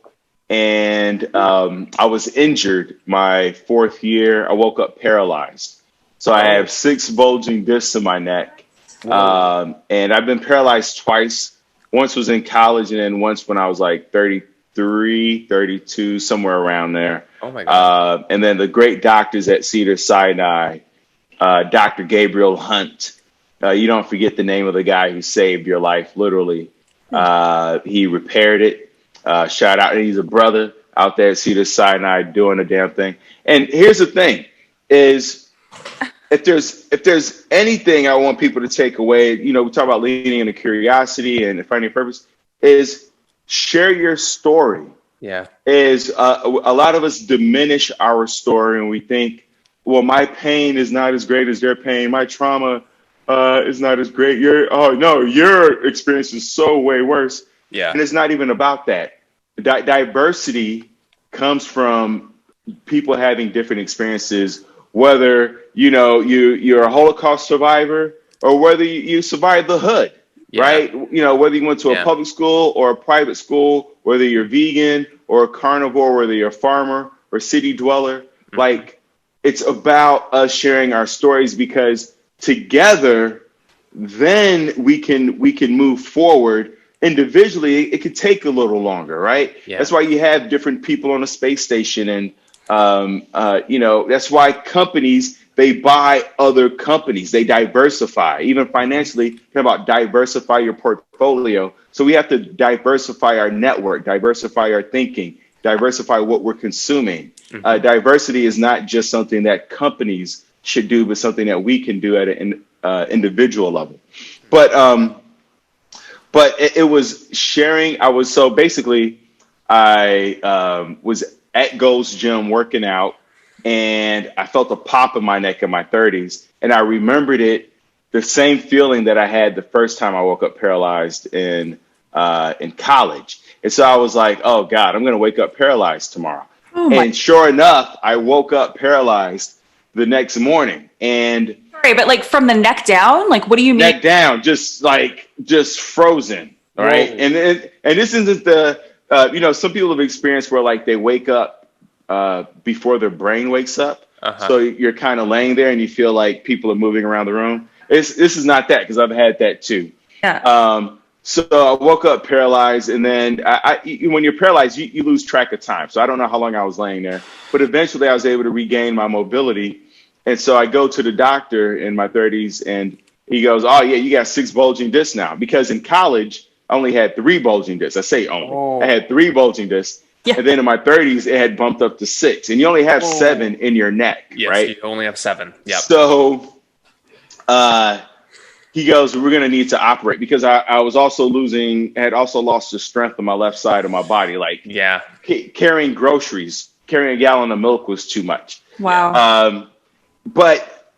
and I was injured my fourth year. I woke up paralyzed. So I have 6 bulging discs in my neck. And I've been paralyzed twice. Once was in college, and then once when I was like 33, 32, somewhere around there. Oh my God. And then the great doctors at Cedars-Sinai, Dr. Gabriel Hunt. You don't forget the name of the guy who saved your life, literally. He repaired it. Shout out. He's a brother out there at Cedars-Sinai doing the damn thing. And here's the thing is, if there's anything I want people to take away, we talk about leaning into curiosity and finding purpose, is share your story. Yeah. Is a lot of us diminish our story and we think, well, my pain is not as great as their pain. My trauma is not as great. Your experience is so way worse. Yeah. And it's not even about that. Diversity comes from people having different experiences, whether you're a Holocaust survivor or whether you survived the hood. Yeah. Right? Whether you went to a public school or a private school, whether you're vegan or a carnivore, whether you're a farmer or city dweller, like it's about us sharing our stories, because together, then we can move forward. Individually, it could take a little longer, right? Yeah. That's why you have different people on a space station, and that's why companies, they buy other companies. They diversify, even financially. Think about diversify your portfolio. So we have to diversify our network, diversify our thinking, diversify what we're consuming. Diversity is not just something that companies should do, but something that we can do at an individual level. But it was sharing. I was at Gold's Gym working out, and I felt a pop in my neck in my 30s. And I remembered it, the same feeling that I had the first time I woke up paralyzed in college. And so I was like, oh God, I'm going to wake up paralyzed tomorrow. And sure enough, I woke up paralyzed the next morning. And sorry, but like from the neck down, like what do you mean? Neck down, just frozen. All right. And this isn't some people have experienced where like they wake up before their brain wakes up. So you're kind of laying there and you feel like people are moving around the room. This is not that, because I've had that too. Yeah. So I woke up paralyzed, and then when you're paralyzed, you lose track of time. So I don't know how long I was laying there, but eventually I was able to regain my mobility. And so I go to the doctor in my 30s, and he goes, oh yeah, you got 6 bulging discs now. Because in college, I only had 3 bulging discs. I say only. I had 3 bulging discs. Yeah. And then in my 30s, it had bumped up to 6. And you only have 7 in your neck, right? Yes, you only have 7. Yep. So he goes, we're going to need to operate, because I was also had also lost the strength on my left side of my body. Like carrying groceries, carrying a gallon of milk was too much. Wow. But,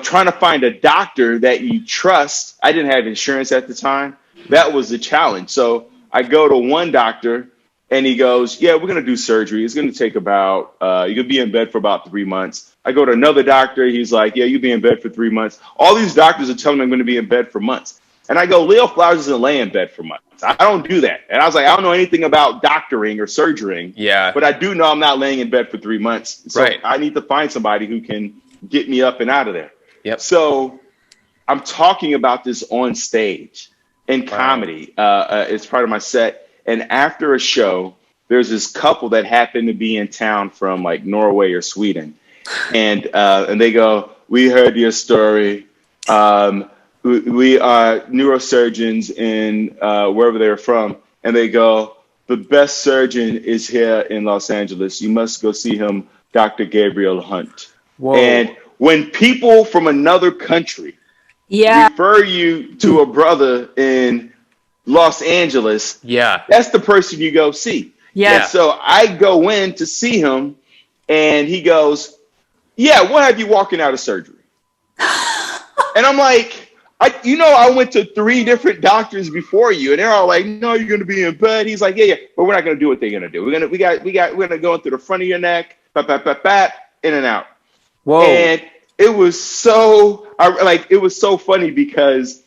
trying to find a doctor that you trust. I didn't have insurance at the time. That was the challenge. So I go to one doctor, and he goes, yeah, we're going to do surgery. It's going to take about, you're going to be in bed for about 3 months. I go to another doctor. He's like, yeah, you'll be in bed for 3 months. All these doctors are telling me I'm going to be in bed for months. And I go, Leo Flowers doesn't lay in bed for months. I don't do that. And I was like, I don't know anything about doctoring or surgerying. Yeah. But I do know I'm not laying in bed for 3 months. So I need to find somebody who can get me up and out of there. Yep. So I'm talking about this on stage. in comedy. It's part of my set. And after a show, there's this couple that happened to be in town from like Norway or Sweden, and they go, "We heard your story. We are neurosurgeons in wherever they're from," and they go, "The best surgeon is here in Los Angeles. You must go see him, Dr. Gabriel Hunt." Whoa. And when people from another country refer you to a brother in Los Angeles, that's the person you go see. Yeah. And so I go in to see him, and he goes, "Yeah, what have you walking out of surgery?" And I'm like, I went to 3 different doctors before you, and they're all like, "No, you're going to be in bed." He's like, "Yeah, but we're not going to do what they're going to do. We're going to go into the front of your neck, in and out." Whoa. And it was so funny because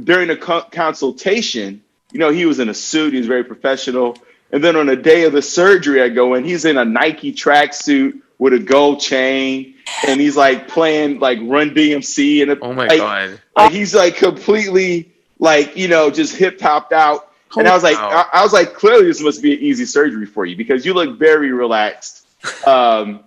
during the consultation, he was in a suit. He was very professional. And then on the day of the surgery, I go in, he's in a Nike tracksuit with a gold chain, and he's like playing like Run DMC. And oh my God. He's like completely like, just hip hopped out. And I was like, clearly this must be an easy surgery for you because you look very relaxed. And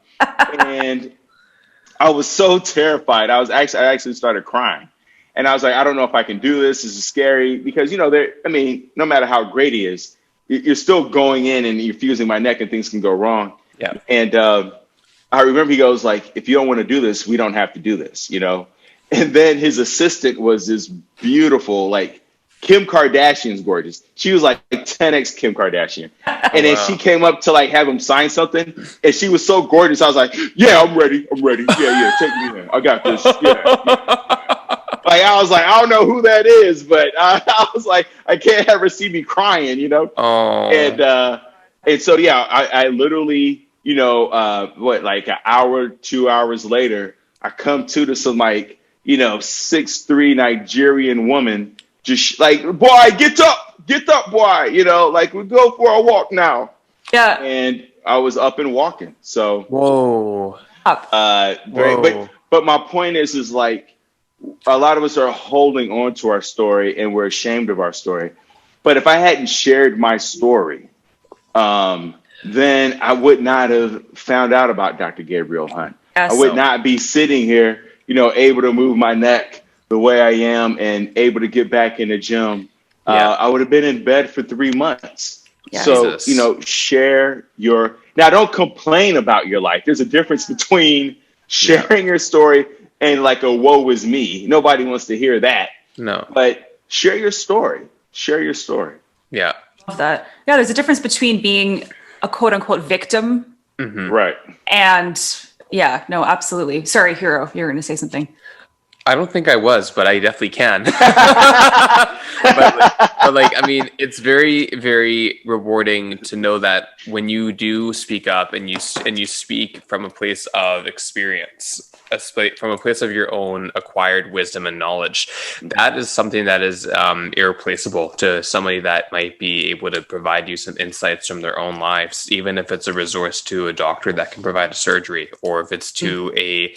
I was so terrified. I actually started crying. And I was like, I don't know if I can do this. This is scary because, no matter how great he is, you're still going in and you're fusing my neck and things can go wrong. Yeah. And I remember he goes like, "If you don't want to do this, we don't have to do this, And then his assistant was this beautiful, like Kim Kardashian's gorgeous. She was like 10x Kim Kardashian. And then she came up to like have him sign something. And she was so gorgeous. I was like, "Yeah, I'm ready. Yeah, take me in. I got this. Yeah." Like, I was like, I don't know who that is, but I was like, I can't ever see me crying, Oh. And so, yeah, I literally, like an hour, 2 hours later, I come to some like, 6'3" Nigerian woman, just like, "Boy, get up, boy, like we go for a walk now." Yeah. And I was up and walking. So, Whoa. But my point is like, a lot of us are holding on to our story and we're ashamed of our story. But if I hadn't shared my story, then I would not have found out about Dr. Gabriel Hunt. I would not be sitting here, able to move my neck the way I am and able to get back in the gym. I would have been in bed for 3 months. Yeah. So, Jesus. share now don't complain about your life. There's a difference between sharing your story and like a woe is me. Nobody wants to hear that. No. But share your story. Yeah. Love that. Yeah, there's a difference between being a quote unquote victim. Mm-hmm. Right. And yeah, no, absolutely. Sorry, Hero, you were going to say something. I don't think I was, but I definitely can. but I mean, it's very, very rewarding to know that when you do speak up and you speak from a place of experience, from a place of your own acquired wisdom and knowledge, that is something that is irreplaceable to somebody that might be able to provide you some insights from their own lives, even if it's a resource to a doctor that can provide a surgery, or if it's to a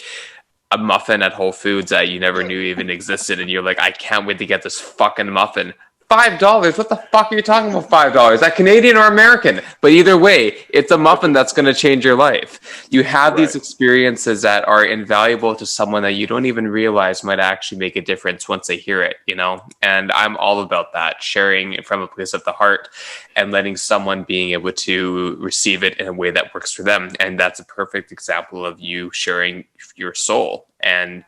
muffin at Whole Foods that you never knew even existed, and you're like, I can't wait to get this fucking muffin. $5? What the fuck are you talking about? $5? Is that Canadian or American? But either way, it's a muffin that's going to change your life. You have these experiences that are invaluable to someone that you don't even realize might actually make a difference once they hear it, And I'm all about that, sharing from a place of the heart and letting someone being able to receive it in a way that works for them. And that's a perfect example of you sharing your soul. And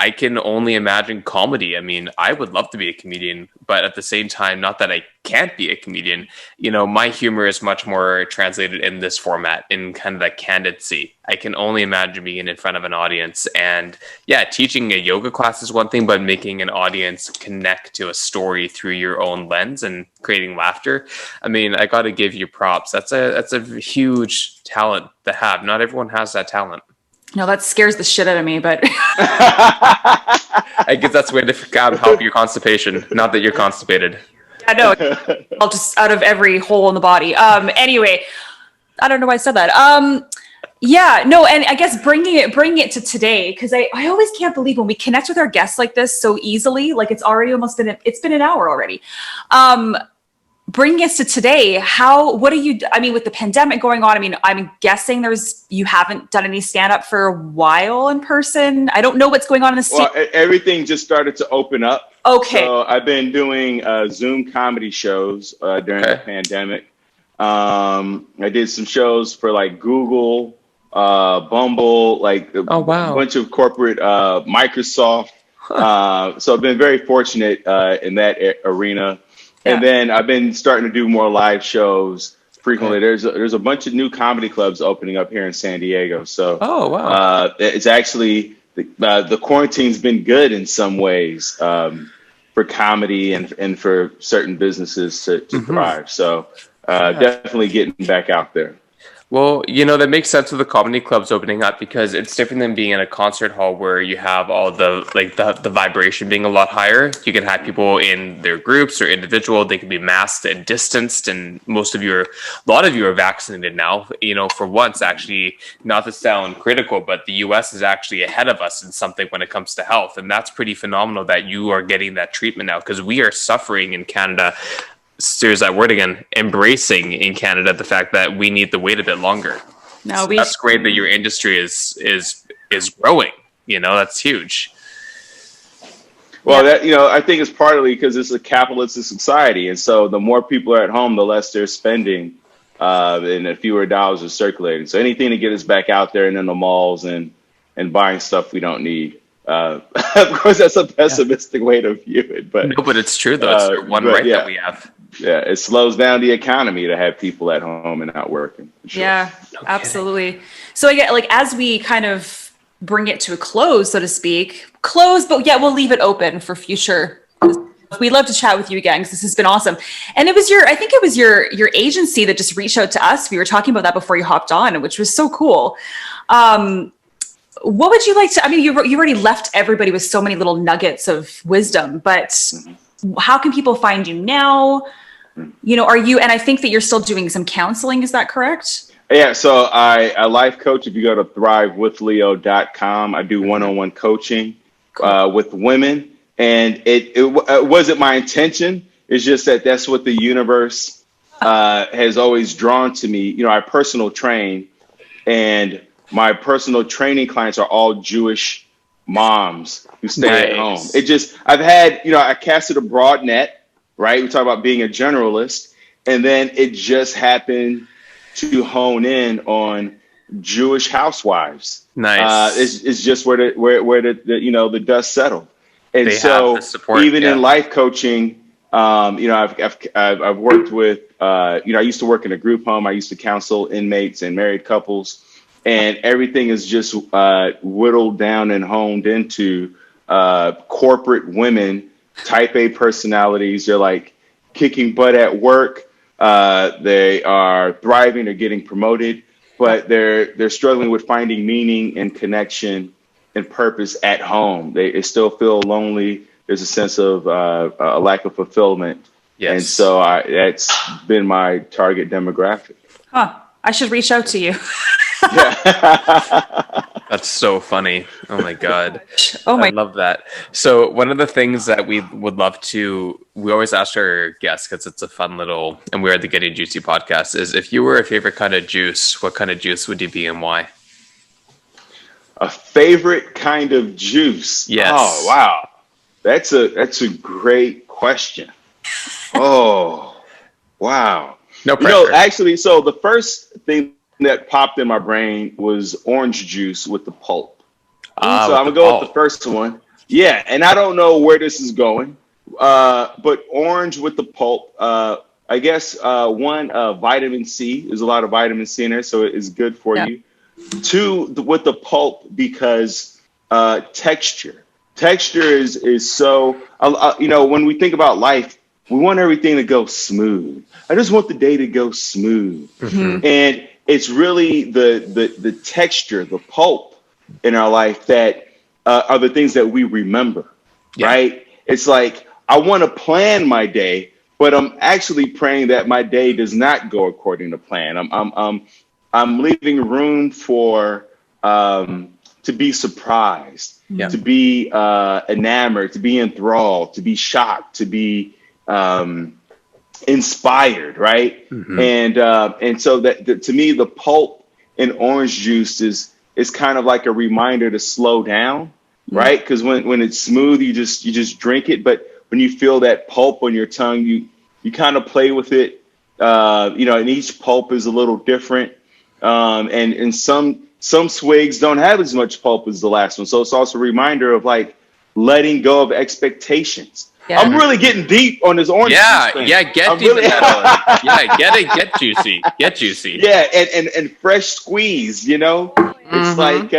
I can only imagine comedy. I mean, I would love to be a comedian, but at the same time, not that I can't be a comedian. My humor is much more translated in this format, in kind of that candidacy. I can only imagine being in front of an audience. And yeah, teaching a yoga class is one thing, but making an audience connect to a story through your own lens and creating laughter. I mean, I got to give you props. That's a huge talent to have. Not everyone has that talent. No, that scares the shit out of me, but I guess that's a way to help your constipation. Not that you're constipated. I know. I'll just out of every hole in the body. Anyway, I don't know why I said that. Yeah, no, and I guess bringing it to today, because I always can't believe when we connect with our guests like this so easily, like it's already almost it's been an hour already. Um, Bringing us to today, what are you, I mean, with the pandemic going on, I mean, I'm guessing you haven't done any stand up for a while in person. I don't know what's going on in the Well, everything just started to open up. Okay. So I've been doing Zoom comedy shows during the pandemic. I did some shows for like Google, Bumble, like a bunch of corporate, Microsoft. So I've been very fortunate in that arena. And then I've been starting to do more live shows frequently. There's a bunch of new comedy clubs opening up here in San Diego. So it's actually the quarantine's been good in some ways for comedy and for certain businesses to thrive. So definitely getting back out there. Well, that makes sense with the comedy clubs opening up because it's different than being in a concert hall where you have all the vibration being a lot higher. You can have people in their groups or individual. They can be masked and distanced, and a lot of you are vaccinated now. For once, actually, not to sound critical, but the U.S. is actually ahead of us in something when it comes to health, and that's pretty phenomenal that you are getting that treatment now because we are suffering in Canada. There's that word again, embracing in Canada the fact that we need to wait a bit longer. That's great that your industry is growing. That's huge. Well, I think it's partly because it's a capitalist society, and so the more people are at home, the less they're spending, and the fewer dollars are circulating. So anything to get us back out there and in the malls and buying stuff we don't need. Of course, that's a pessimistic way to view it, but it's true though. It's one right that we have. Yeah, it slows down the economy to have people at home and not working. Sure. Yeah, absolutely. So I get as we kind of bring it to a close, so to speak, but yeah, we'll leave it open for future. We'd love to chat with you again because this has been awesome. And I think it was your agency that just reached out to us. We were talking about that before you hopped on, which was so cool. What would you like to, you already left everybody with so many little nuggets of wisdom, but how can people find you now? Are you, and I think that you're still doing some counseling. Is that correct? Yeah. So I life coach. If you go to thrivewithleo.com, I do one-on-one coaching with women. And it wasn't my intention. It's just that's what the universe has always drawn to me. I personal train, and my personal training clients are all Jewish moms who stay at home. I've had, I casted a broad net, right? We talk about being a generalist, and then it just happened to hone in on Jewish housewives. Nice. It's just where the dust settled. And so even in life coaching, I've worked with, I used to work in a group home. I used to counsel inmates and married couples. And everything is just whittled down and honed into corporate women, type A personalities. They're like kicking butt at work. They are thriving or getting promoted, but they're struggling with finding meaning and connection and purpose at home. They still feel lonely. There's a sense of a lack of fulfillment. Yes. And so that's been my target demographic. I should reach out to you. That's so funny. Oh my God. I love that. So one of the things that we would love to, we always ask our guests, because it's a fun little, and we're at the Getting Juicy podcast, is if you were a favorite kind of juice, what kind of juice would you be and why? A favorite kind of juice? Yes. Oh, wow. That's a great question. Oh, wow. No pressure. Actually, so the first thing that popped in my brain was orange juice with the pulp. So I'm going to go with the first one. Yeah, and I don't know where this is going, but orange with the pulp. I guess vitamin C. There's a lot of vitamin C in there, so it is good for you. Two, with the pulp, because texture. Texture is so, when we think about life, we want everything to go smooth. I just want the day to go smooth. Mm-hmm. And it's really the texture, the pulp in our life that are the things that we remember, right? It's like, I want to plan my day, but I'm actually praying that my day does not go according to plan. I'm I'm leaving room for to be surprised, to be enamored, to be enthralled, to be shocked, to be inspired, right? And so that to me, the pulp in orange juice is kind of like a reminder to slow down, right? Because when it's smooth, you just drink it, but when you feel that pulp on your tongue, you kind of play with it, and each pulp is a little different, and some swigs don't have as much pulp as the last one, so it's also a reminder of like letting go of expectations. Yeah. I'm really getting deep on this orange juice thing. Get deep in that orange. Get juicy. Yeah, and fresh squeeze, It's like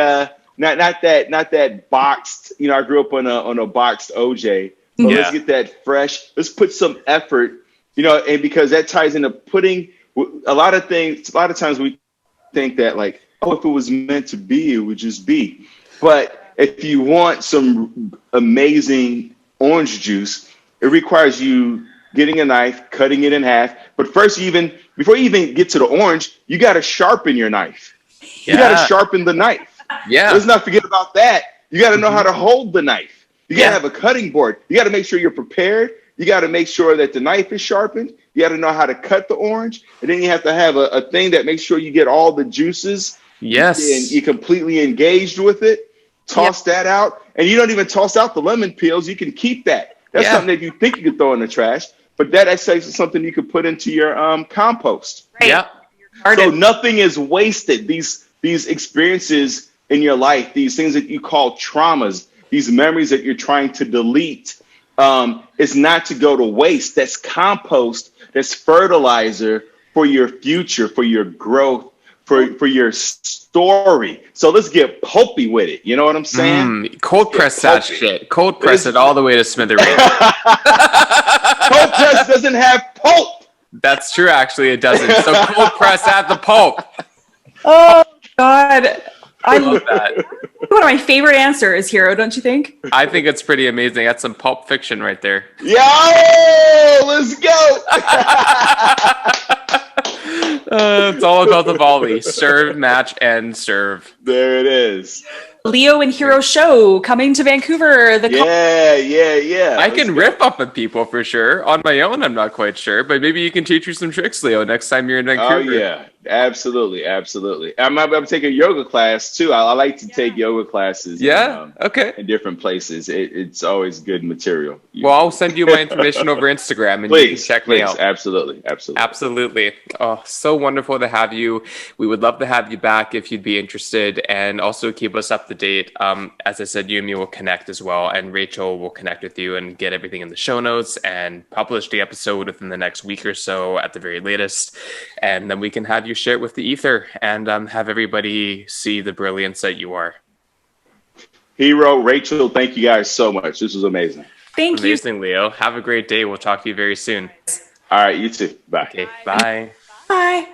not that boxed, I grew up on a boxed OJ. So let's get that fresh. Let's put some effort, and because that ties into putting a lot of things. A lot of times we think that like, oh, if it was meant to be, it would just be. But if you want some amazing orange juice, it requires you getting a knife, cutting it in half. But first, before you even get to the orange, you got to sharpen your knife. You got to sharpen the knife. Yeah. Let's not forget about that. You got to know how to hold the knife. You got to have a cutting board. You got to make sure you're prepared. You got to make sure that the knife is sharpened. You got to know how to cut the orange. And then you have to have a thing that makes sure you get all the juices. Yes. And you're completely engaged with it. Toss that out. And you don't even toss out the lemon peels. You can keep that. That's something that you think you could throw in the trash. But that actually is something you could put into your compost. Right. Yeah. So nothing is wasted. These experiences in your life, these things that you call traumas, these memories that you're trying to delete, is not to go to waste. That's compost. That's fertilizer for your future, for your growth, for your story. So let's get pulpy with it. You know what I'm saying? Cold press that shit. Cold press it all the way to smithereens. Cold press doesn't have pulp. That's true, actually, it doesn't. So cold press at the pulp. Oh God, I love that. One of my favorite answers, Hero. Don't you think? I think it's pretty amazing. That's some pulp fiction right there. Yo, let's go. It's all about the volley. Serve, match, and serve. There it is. Leo and Hero show coming to Vancouver. Yeah. I can riff off of people for sure. On my own, I'm not quite sure, but maybe you can teach me some tricks, Leo, next time you're in Vancouver. Oh yeah, absolutely. I'm taking a yoga class too. I like to take yoga classes. In different places. It's always good material. Well, I'll send you my information over Instagram, and you can check me out. Absolutely. Oh, so wonderful to have you. We would love to have you back if you'd be interested, and also keep us up to date. As I said, you and me will connect as well, and Rachel will connect with you and get everything in the show notes and publish the episode within the next week or so at the very latest. And then we can have you share it with the ether and have everybody see the brilliance that you are. Hero, Rachel, thank you guys so much. This was amazing. Thank you. Amazing, Leo. Have a great day. We'll talk to you very soon. All right, you too. Bye. Okay, bye. Bye.